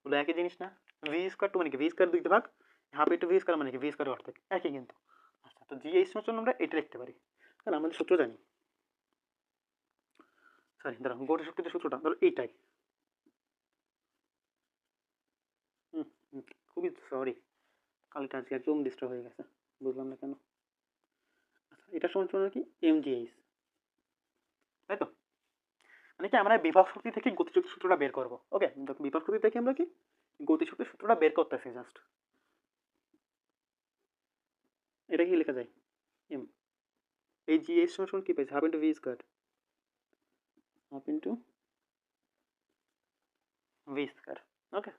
বলে একই জিনিস না? ভি স্কোয়ার 2 মানে কি ভি স্কোয়ার 2 ভাগ, হাফ ইন্টু ভি স্কোয়ার মানে কি ভি স্কোয়ার অর্ধেক, একই কিন্তু। আচ্ছা, তো জিএইচ সমান সমান আমরা এটা লিখতে পারি, কারণ আমাদের সূত্র জানি। সরি ধরো গতি শক্তির সূত্রটা ধরো এইটাই। খুবই সরি, কালকে আজকে একদম ডিস্টার্ব হয়ে গেছে, বুঝলাম না কেন। আচ্ছা, এটা সমান সমান কি এমজিএইচ, তাই তো? মানে কি আমরা বিভব শক্তি থেকে গতিশক্তির সূত্রটা বের করবো। ওকে, বিভব শক্তি থেকে আমরা কি গতিশক্তির সূত্রটা বের করতেছি জাস্ট। এটা কি লেখা যায় এম, এই জিএইচ সমান সমান কি পাইছে, half into V square, half into V square. Okay,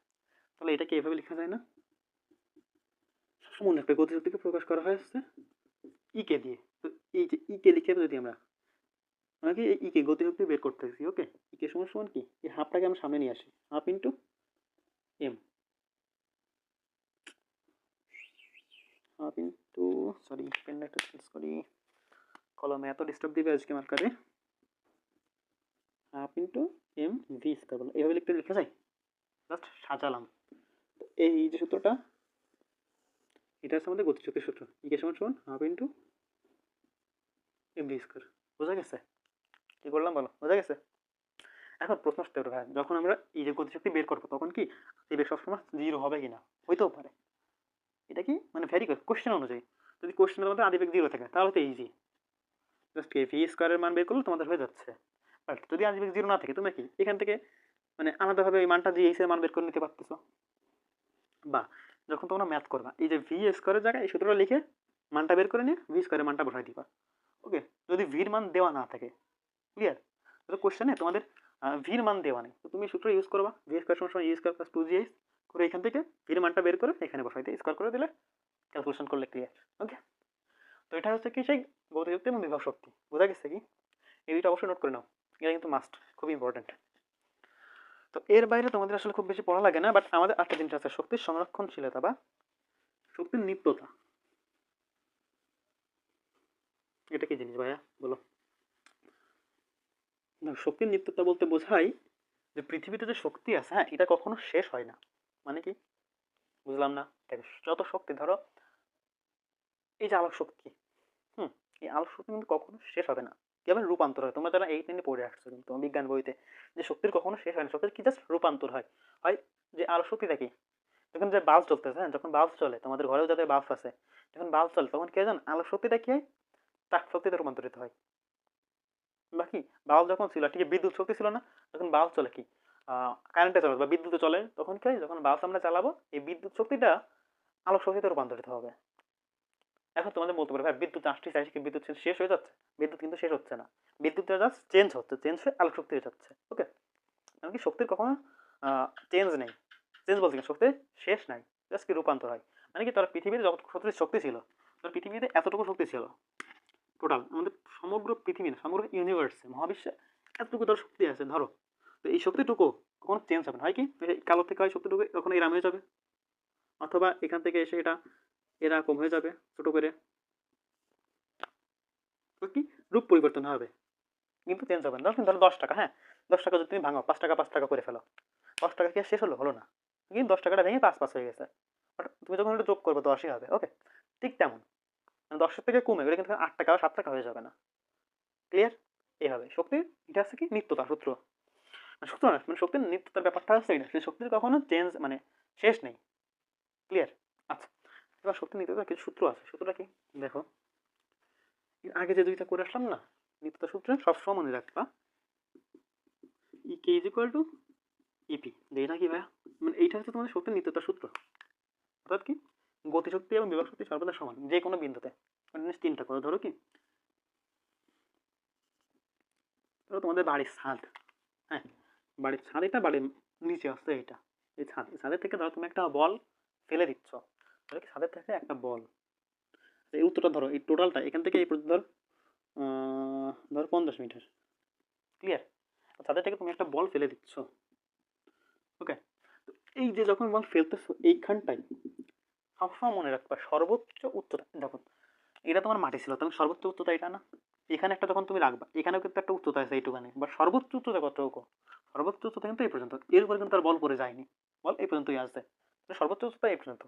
তাহলে এটাকে এভাবে লেখা যায় না? সবসময় মনে রাখবে গতিশক্তিকে প্রকাশ করা হয়েছে ইকে দিয়ে, তো এই যে ইকে লিখে যদি আমরা কি এই ইকে গতিশক্তি বের করতেছি। ওকে, ইকে সমান সমান কি এই হাফটাকে আমরা সামনে নিয়ে আসি, half into M, half into, sorry পেনটা একটা চেঞ্জ করি, কলমে এত ডিস্টার্ব দিবে আজকে মার্কারে, half into M V square বলো, এইভাবে লিখতে লিখে যায়, জাস্ট সাজালাম। তো এই যে সূত্রটা এটা হচ্ছে আমাদের গতিশক্তির সূত্র, ইকে সমান সমান half into M V square. বোঝা গেছে কি করলাম বলো? বোঝা গেছে? এখন প্রশ্ন আসতে পারে ভাই, যখন আমরা এই যে গতিশক্তি বের করবো তখন কি এই বেগ সবসময় জিরো হবে কিনা, হইতেও পারে। এটা কি মানে ভ্যারি করে কোশ্চেন অনুযায়ী, যদি কোশ্চেনের মধ্যে আদি বেগ জিরো থাকে তাহলে তো ইজি, জাস্ট ভি স্কোয়ারের মান বের করলে তোমাদের হয়ে যাচ্ছে। বাট যদি আদি বেগ জিরো না থাকে তুমি কি এখান থেকে মানে আলাদাভাবে ওই মানটা দিয়ে এইসের মান বের করে নিতে পারতেছো। বা যখন তোমরা ম্যাথ করবা এই যে ভি স্কোয়ারের জায়গায় এই সূত্রটা লিখে মানটা বের করে নিয়ে ভি স্কোয়ারের মানটা বসাই দিবা। ওকে, যদি ভির মান দেওয়া না থাকে, ক্লিয়ার, তো কোশ্চেনে তোমাদের ভির মান দেওয়া নেই, তো তুমি সূত্র ইউজ করবা ভি স্কোয়ার সমান ই square plus two G H করে এখান থেকে ভির মানটা বের করে এখানে বসাই দিয়ে স্কোয়ার করে দিলে ক্যালকুলেশন করলে ক্লিয়ার। ওকে, তো এটা হচ্ছে কি সেই গতিশক্তি এবং বিভব শক্তি, বোঝা গেছে কি? এই দুইটা অবশ্যই নোট করে নাও, এটা কিন্তু মাস্ট, খুব ইম্পর্টেন্ট। তো এর বাইরে তোমাদের আসলে খুব বেশি পড়া লাগে না, বাট আমাদের আটটা জিনিস আছে: শক্তির সংরক্ষণশীলতা বা শক্তির নিত্যতা। এটা কি জিনিস ভাইয়া বলো? না, শক্তির নিত্যতা বলতে বোঝায় যে পৃথিবীতে যে শক্তি আছে, হ্যাঁ, এটা কখনো শেষ হয় না। মানে কি বুঝলাম না? দেখো, যত শক্তি ধরো এই যে আলোক শক্তি, হুম, এই আলোক শক্তি কিন্তু কখনো শেষ হবে না। কিভাবে রূপান্তর হয় তোমরা যারা 8-9 পড়ে আসছো কিন্তু বিজ্ঞান বইতে, যে শক্তির কখনো শেষ হয় না, শক্তির কি জাস্ট রূপান্তর হয়। হয় যে আলোক শক্তিটা কি, যখন যে বাল্ব চলতেছে, হ্যাঁ, যখন বাল্ব চলে, তোমাদের ঘরেও যাদের বাল্ব আছে, যখন বাল্ব চলে তখন কে জান আলোক শক্তিটা কি হয়, তাপ শক্তিতে রূপান্তরিত হয়। বাকি বাল্ব যখন ছিল ঠিক বিদ্যুৎ শক্তি ছিল না, যখন বাল্ব চলে কি কারেন্টে চলে বা বিদ্যুতে চলে, তখন কি হয়, যখন বাল্ব আমরা চালাবো এই বিদ্যুৎ শক্তিটা আলোক শক্তিতে রূপান্তরিত হবে। এখন তোমাদের বলতে পারবে ভাই বিদ্যুৎ আসতে চাইছে কি বিদ্যুৎ শেষ হয়ে যাচ্ছে? বিদ্যুৎ কিন্তু শেষ হচ্ছে না, বিদ্যুৎটা জাস্ট চেঞ্জ হচ্ছে, চেঞ্জ হয়ে আলোক শক্তি হয়ে যাচ্ছে। ওকে, এমনকি শক্তির কখনো চেঞ্জ নেই, চেঞ্জ বলতে কি শক্তির শেষ নাই, জাস্ট কি রূপান্তর হয়। মানে কি, তোর পৃথিবীতে যত শক্তি ছিল, তোর পৃথিবীতে এতটুকু শক্তি ছিল, টোটাল আমাদের সমগ্র পৃথিবী না, সমগ্র ইউনিভার্সে, মহাবিশ্বে এতটুকু তোর শক্তি আছে ধরো, তো এই শক্তিটুকু কখনো চেঞ্জ হবে না। হয় কি কালো থেকে হয় শক্তিটুকু কখনো এরাম হয়ে যাবে, অথবা এখান থেকে এসে এটা এরকম হয়ে যাবে ছোট করে, তো কি রূপ পরিবর্তন হবে, কিন্তু চেঞ্জ হবে না। ধরো 10 টাকা, হ্যাঁ, 10 টাকা যদি তুমি ভাঙো 5 টাকা 5 টাকা করে ফেলো, 10 টাকা কি আর শেষ হলো? হলো না, কিন্তু 10 টাকাটা ভেঙে 5 হয়ে গেছে, বাট তুমি যখন এটা যোগ করবে 10ই হবে। ওকে, ঠিক তেমন 10 থেকে কমে গেলে কিন্তু 8 টাকা বা 7 টাকা হয়ে যাবে না, ক্লিয়ার? এইভাবে শক্তির এটা হচ্ছে কি নিত্যতা সূত্র, সূত্র না, মানে শক্তির নিত্যতার ব্যাপারটা হচ্ছে এটা, সেই শক্তির কখনো চেঞ্জ মানে শেষ নেই, ক্লিয়ার? আচ্ছা, এবার শক্তির নিত্যতার কিছু সূত্র আছে, সূত্রটা কি দেখো, এর আগে যে দুইটা করে আসলাম না নিত্যতা সূত্র, সবসময় মনে রাখবা ই K is equal two E P, যেটা কি ভাইয়া, মানে এইটা হচ্ছে তোমাদের শক্তির নিত্যতার সূত্র। অর্থাৎ কি গতিশক্তি এবং বিভব শক্তি সর্বদা সমান যে কোনো বিন্দুতে। জিনিস তিনটা করে, ধরো কি, ধরো তোমাদের বাড়ির ছাদ, হ্যাঁ, বাড়ির ছাদ, এটা বাড়ির নিচে আসছে এটা, এই ছাদ, এই ছাদের থেকে ধরো তুমি একটা বল ফেলে দিচ্ছ, ধরো কি ছাদের থেকে একটা বল, এই উত্তরটা ধরো এই টোটালটা এখান থেকে এই পর্যন্ত ধরো ধরো 50 মিটার, ক্লিয়ার? ছাদের থেকে তুমি একটা বল ফেলে দিচ্ছ। ওকে, তো এই যে যখন বল ফেলতেছো এইখানটাই সবসময় মনে রাখবা সর্বোচ্চ উচ্চতা, দেখো এটা তোমার মাটি ছিল, তখন সর্বোচ্চ উচ্চতা এটা না, এখানে একটা যখন তুমি রাখবা এখানেও কিন্তু একটা উচ্চতা আছে এইটুখানি, বাট সর্বোচ্চ উচ্চতা কতটুকু? সর্বোচ্চ উচ্চতা কিন্তু এই পর্যন্ত, এর উপরে কিন্তু আর বল পড়ে যায়নি, বল এই পর্যন্তই আসছে, সর্বোচ্চ উচ্চতা এই পর্যন্ত।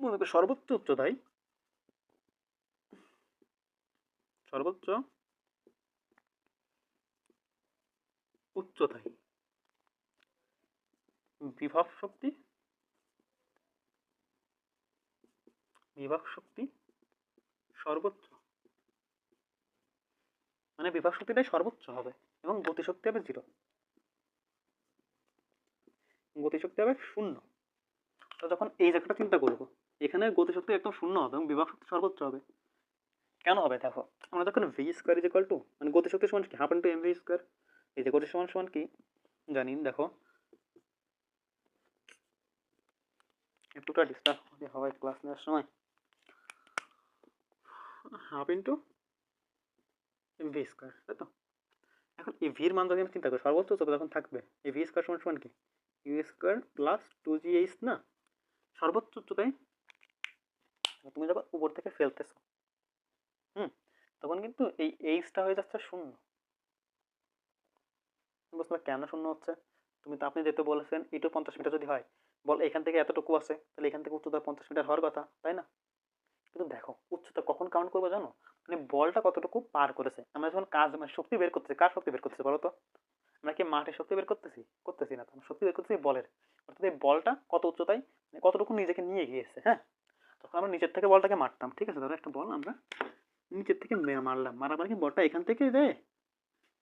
মনে করো সর্বোচ্চ উচ্চতায়, সর্বোচ্চ উচ্চতায় বিভব শক্তি, বিভব শক্তি সর্বোচ্চ, মানে বিভব শক্তিটাই সর্বোচ্চ হবে এবং গতিশক্তি হবে 0, গতিশক্তি হবে 0। তো যখন এই জায়গাটা চিন্তা করবো, এখানে গতিশক্তি একদম 0 হবে এবং বিভব শক্তি সর্বোচ্চ হবে। কেন হবে দেখো, আমরা যখন V square is equal to, মানে গতিশক্তি সমান কি half into M V square, এই যে গতি সমান সমান কি জানি দেখো, একটুটা ডিস্টার্ব হয় ক্লাস নেওয়ার সময়, half into M V square, তাই তো? এখন এই ভির মান যদি আমি চিন্তা করি সর্বোচ্চ উচ্চতা যখন থাকবে, এই ভি স্কোয়ার সমান সমান কি ইউ স্কোয়ার প্লাস 2gh না, সর্বোচ্চ উচ্চতায় তুমি যখন উপর থেকে ফেলতেছো, হুম, তখন কিন্তু এই এইচটা হয়ে যাচ্ছে 0। বুঝতে পারছো কেন 0 হচ্ছে? তুমি তো আপনি যেহেতু বলেছেন ইটু 50 মিটার যদি হয়, বল এখান থেকে এতটুকু আছে, তাহলে এখান থেকে উচ্চতা 50 মিটার হওয়ার কথা, তাই না? কিন্তু দেখো উচ্চতা কখন কাউন্ট করবো জানো, মানে বলটা কতটুকু পার করেছে, আমরা যখন কাজ মানে শক্তি বের করতেছি, কার শক্তি বের করতেছি বলো তো? আমরা কি মাঠে শক্তি বের করতেছি? করতেছি না, তো আমরা শক্তি বের করতেছি বলের, অর্থাৎ এই বলটা কত উচ্চতায় মানে কতটুকু নিজেকে নিয়ে গিয়েছে, হ্যাঁ, তখন আমরা নিচের থেকে বলটাকে মারতাম, ঠিক আছে? ধরো একটা বল আমরা নিচের থেকে মারলাম, মারার পরে কি বলটা এখান থেকে যে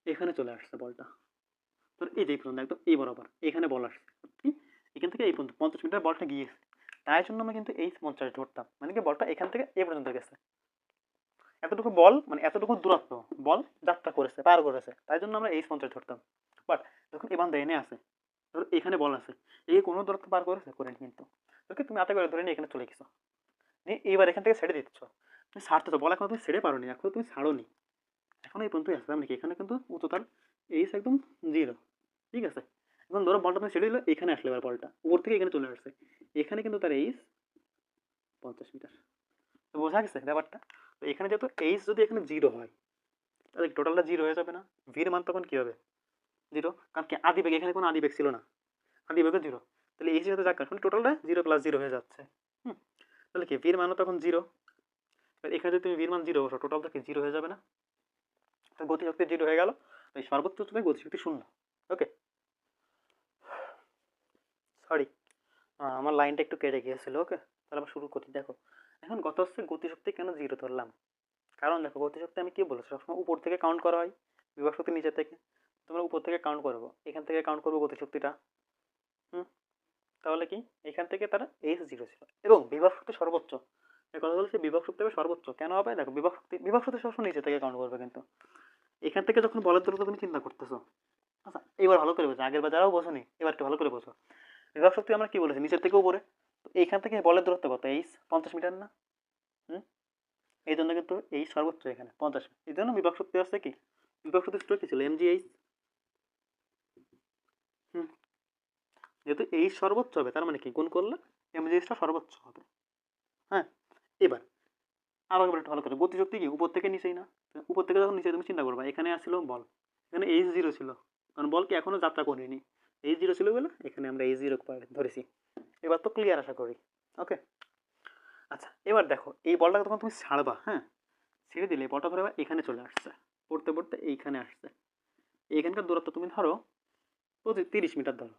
এখানে চলে আসছে বলটা, তোর এই যে এই পর্যন্ত একদম এই বরাবর এখানে বল আসছে কি, এখান থেকে এই পর্যন্ত 50 মিটার বলটা গিয়েছে, তাই জন্য আমরা কিন্তু এই 50 ধরতাম, মানে কি বলটা এখান থেকে এই পর্যন্ত গেছে, এতটুকু বল মানে এতটুকু দূরত্ব বল যাত্রা করেছে পার করেছে, তাই জন্য আমরা এই 50 ধরতাম। বাট যখন এই বান্ধা এনে আছে, ধরো এখানে বল আছে, এই কোনো দূরত্ব পার করেছে করেনি, কিন্তু ওকে তুমি আতে করে ধরে নিয়ে এখানে চলে গেছো, নিয়ে এইবার এখান থেকে ছেড়ে দিচ্ছ, তুমি ছাড়তেছো বল এখন তুমি ছেড়ে পারো নি, এখন তুমি ছাড়ো নি, এখন এই পর্যন্তই আসলাম নাকি, এখানে কিন্তু উচ্চতার এইস একদম 0, ঠিক আছে। এখন ধরো বলটা তুমি ছেড়ে দিল, এখানে আসলে এবার বলটা উপর থেকে এখানে চলে আসছে, এখানে কিন্তু তার এইস 50 মিটার। তো বোঝা গেছে ব্যাপারটা। তো এখানে যেহেতু এইচ যদি এখানে 0 হয়, তাহলে টোটালটা 0 হয়ে যাবে না, ভির মান তখন কি হবে 0, কারণ কি আদিবেগ এখানে কোনো আদিবেগ ছিল না, আদিবেগও 0, তাহলে এইচ যেহেতু যাক মানে টোটালটা 0 + 0 হয়ে যাচ্ছে। হুম, তাহলে কি ভির মানও তখন 0, এখানে যদি তুমি ভির মান 0 বসো, টোটাল তো কি 0 হয়ে যাবে না, তো গতিশক্তি 0 হয়ে গেল, তাই সর্বোচ্চ উচ্চতায় গতিশক্তি 0। ওকে, সরি আমার লাইনটা একটু কেটে গিয়েছিল। ওকে, তাহলে আবার শুরু করি। দেখো এখন কথা হচ্ছে গতিশক্তি কেন 0 ধরলাম, কারণ দেখো গতিশক্তি আমি কি বলেছি সবসময় উপর থেকে কাউন্ট করা হয়, বিভব শক্তি নিচে থেকে, তোমরা উপর থেকে কাউন্ট করবো, এখান থেকে কাউন্ট করবো গতিশক্তিটা। হুম, তাহলে কি এখান থেকে তারা এইচ 0 ছিল এবং বিভব শক্তি সর্বোচ্চ, এই কথা বলছি বিভব শক্তি হবে সর্বোচ্চ, কেন হবে দেখো বিভব শক্তি সবসময় নিচে থেকে কাউন্ট করবে, কিন্তু এখান থেকে যখন বলের দূরত্ব তুমি চিন্তা করতেছো, আচ্ছা এবার ভালো করে বোঝো, আগের বার যারাও বোঝোনি এবার একটু ভালো করে বোঝো, বিভব শক্তি আমরা কি বলেছি নিচের থেকে উপরে, তো এইখান থেকে বলের দূরত্ব কত এইচ 50 মিটার না। হুম, এই জন্য কিন্তু এই সর্বোচ্চ এখানে 50, এই জন্য বিভব শক্তি আসছে কি, বিভব শক্তি সূত্র কি ছিল mgh। হুম, যেহেতু এই সর্বোচ্চ হবে তার মানে কি গুণ করলে mgh টা সর্বোচ্চ হবে। হ্যাঁ, এবার আরো একবার একটু ভালো করে, গতিশক্তি কি উপর থেকে নিচেই না, উপর থেকে যখন নিচে তুমি চিন্তা করবা, এখানে আসছিল বল, এখানে এইচ 0 ছিল, কারণ বল কি এখনো যাত্রা করিনি, এইচ 0 ছিল বলে এখানে আমরা এইচ 0 ধরেছি। এবার তো ক্লিয়ার আশা করি। ওকে, আচ্ছা এবার দেখো এই বলটাকে তখন তুমি ছাড়বা, হ্যাঁ ছেড়ে দিলে বলটা ধরে এখানে চলে আসছে, পড়তে পড়তে এইখানে আসছে, এইখানকার দূরত্ব তুমি ধরো প্রতি 30 মিটার ধরো,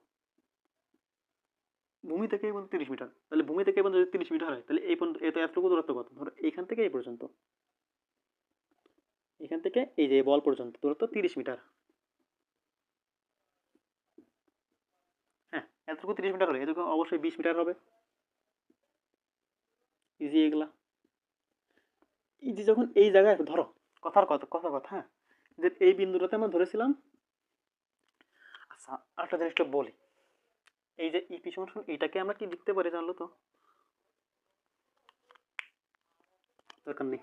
ভূমি থেকে এই পর্যন্ত 30 মিটার, তাহলে ভূমি থেকে এই পর্যন্ত যদি 30 মিটার হয়, তাহলে এই পর্যন্ত এত এতটুকু দূরত্ব কত, ধরো এইখান থেকে এই পর্যন্ত, এখান থেকে এই যে বল পর্যন্ত দূরত্ব 30 মিটার। হ্যাঁ, এতটুকু 30 মিটার হলে এটুকু অবশ্যই 20 মিটার হবে, ইজি এগুলা। এই যে যখন এই জায়গায় ধরো কথা হ্যাঁ, যে এই বিন্দুটাতে আমরা ধরেছিলাম। আচ্ছা আরেকটা জিনিসটা বলি, এই যে ইপি সমান এইটাকে আমরা কি লিখতে পারি জানলো তো, দরকার নেই,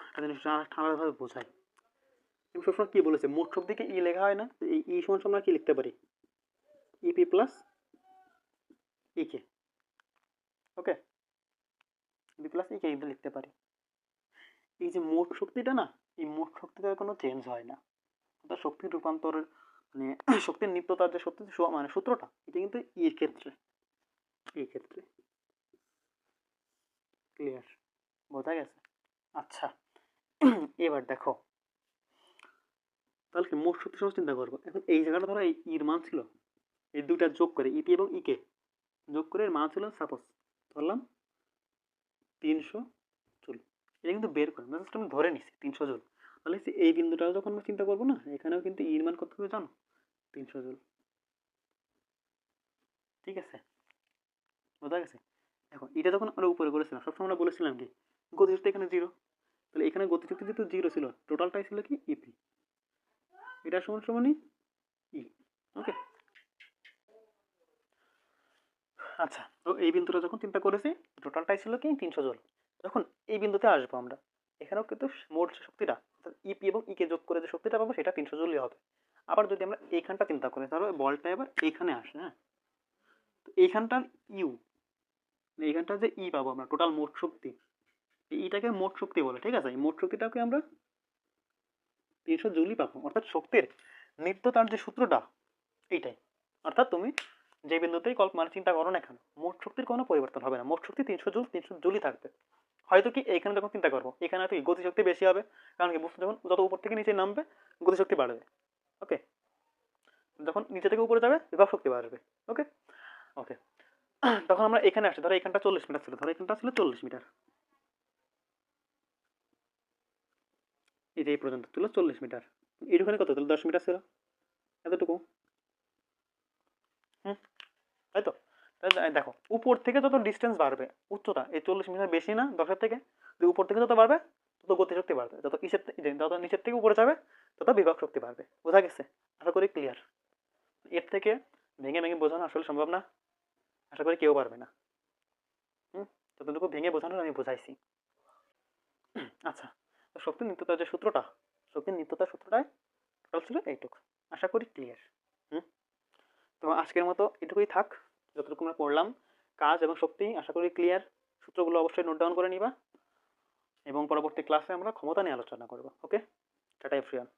একটা জিনিস আলাদাভাবে বোঝাই, তুমি সবসময় কি বলেছে মোট শক্তিকে ই লেখা হয় না, এই ই সমান আমরা কি লিখতে পারি, ইপি প্লাস ইকে। ওকে, ইপি প্লাস ইকে কিন্তু লিখতে পারি। এই যে মোট শক্তিটা না, এই মোট শক্তিটার কোনো চেঞ্জ হয় না, অর্থাৎ শক্তির রূপান্তরের মানে শক্তির নিত্যতার যে সত্যি মানে সূত্রটা, এটা কিন্তু এই ক্ষেত্রে, এই ক্ষেত্রে ক্লিয়ার, বোঝা গেছে। আচ্ছা এবার দেখো তাহলে কি মোট শক্তি সহ চিন্তা করবো, এখন এই জায়গাটা ধরো এই ইর মান ছিল, এই দুইটা যোগ করে ইপি এবং ইকে যোগ করে এর মান ছিল সাপোজ ধরলাম 300 জুল, এটা কিন্তু বের করে জাস্ট আমি ধরে নিছি 300 জুল, তাহলে এই বিন্দুটাও যখন আমরা চিন্তা করবো না, এখানেও কিন্তু ইর মান কত হবে জানো, 300 জুল। ঠিক আছে, বোঝা গেছে। এখন এটা যখন আমরা উপরে করেছিলাম সবসময় আমরা বলেছিলাম কি গতিশক্তি এখানে 0, তাহলে এখানে গতিশক্তি যেহেতু 0 ছিল, টোটালটাই ছিল কি ইপি, এটা সমান সমানই ই। ওকে, আচ্ছা তো এই বিন্দুটা যখন চিন্তা করেছি, টোটালটাই ছিল কি 300 জুল, যখন এই বিন্দুতে আসবো আমরা, এখানেও কিন্তু মোট যে শক্তিটা অর্থাৎ ইপি এবং ইকে যোগ করে যে শক্তিটা পাবো সেটা 300 জুলই হবে। আবার যদি আমরা এইখানটা চিন্তা করি তাহলে বলটা এবার এইখানে আসে, হ্যাঁ তো এইখানটার ইউ, এইখানটা যে ই পাবো আমরা টোটাল মোট শক্তি, এইটাকে মোট শক্তি বলে, ঠিক আছে, এই মোট শক্তিটাকে আমরা 300 জুলই পাবো, অর্থাৎ শক্তির নিত্যতার যে সূত্রটা এইটাই, অর্থাৎ তুমি যে বিন্দুতেই মানে চিন্তা করো না কেন মোট শক্তির কোনো পরিবর্তন হবে না, মোট শক্তি 300 জুল 300 জুলই থাকবে। হয়তো কি এইখানে যখন চিন্তা করবো এখানে হয়তো গতিশক্তি বেশি হবে, কারণ কি বস্তু যখন যত উপর থেকে নিচে নামবে গতিশক্তি বাড়বে। ওকে, যখন নিচে থেকে উপরে যাবে বিভব শক্তি বাড়বে। ওকে ওকে, তখন আমরা এখানে আসছি, ধরো এখানটা 40 মিটার ছিল, ধরো এখানটা ছিল 40 মিটার, এই যে এই পর্যন্ত ছিল 40 মিটার, এইটুখানে কত তাহলে 10 মিটার ছিল, এতটুকু। হুম, তাই তো। তাহলে দেখো উপর থেকে যত ডিস্টেন্স বাড়বে উচ্চতা, এই 40 মিটার বেশি না 10-এর থেকে, যদি উপর থেকে যত বাড়বে তত গতিশক্তি বাড়বে, যত যত নিচের থেকে উপরে যাবে তত বিভব শক্তি বাড়বে। বোঝা গেছে? আশা করি ক্লিয়ার। এর থেকে ভেঙে ভেঙে বোঝানো আসলে সম্ভব না, আশা করি কেউ পারবে না। হুম, ততটুকু ভেঙে বোঝানোর আমি বোঝাইছি। আচ্ছা, তো শক্তির নিত্যতার যে সূত্রটা, শক্তির নিত্যতার সূত্রটায় টোটাল ছিল এইটুকু। আশা করি ক্লিয়ার। হুম, তো আজকের মতো এটুকুই থাক, যতটুকু আমরা পড়লাম। কাজ এবং শক্তি আশা করি ক্লিয়ার। সূত্রগুলো অবশ্যই নোট ডাউন করে নিবা এবং পরবর্তী ক্লাসে আমরা ক্ষমতা নিয়ে আলোচনা করব। ওকে, টাটা এভরিওয়ান।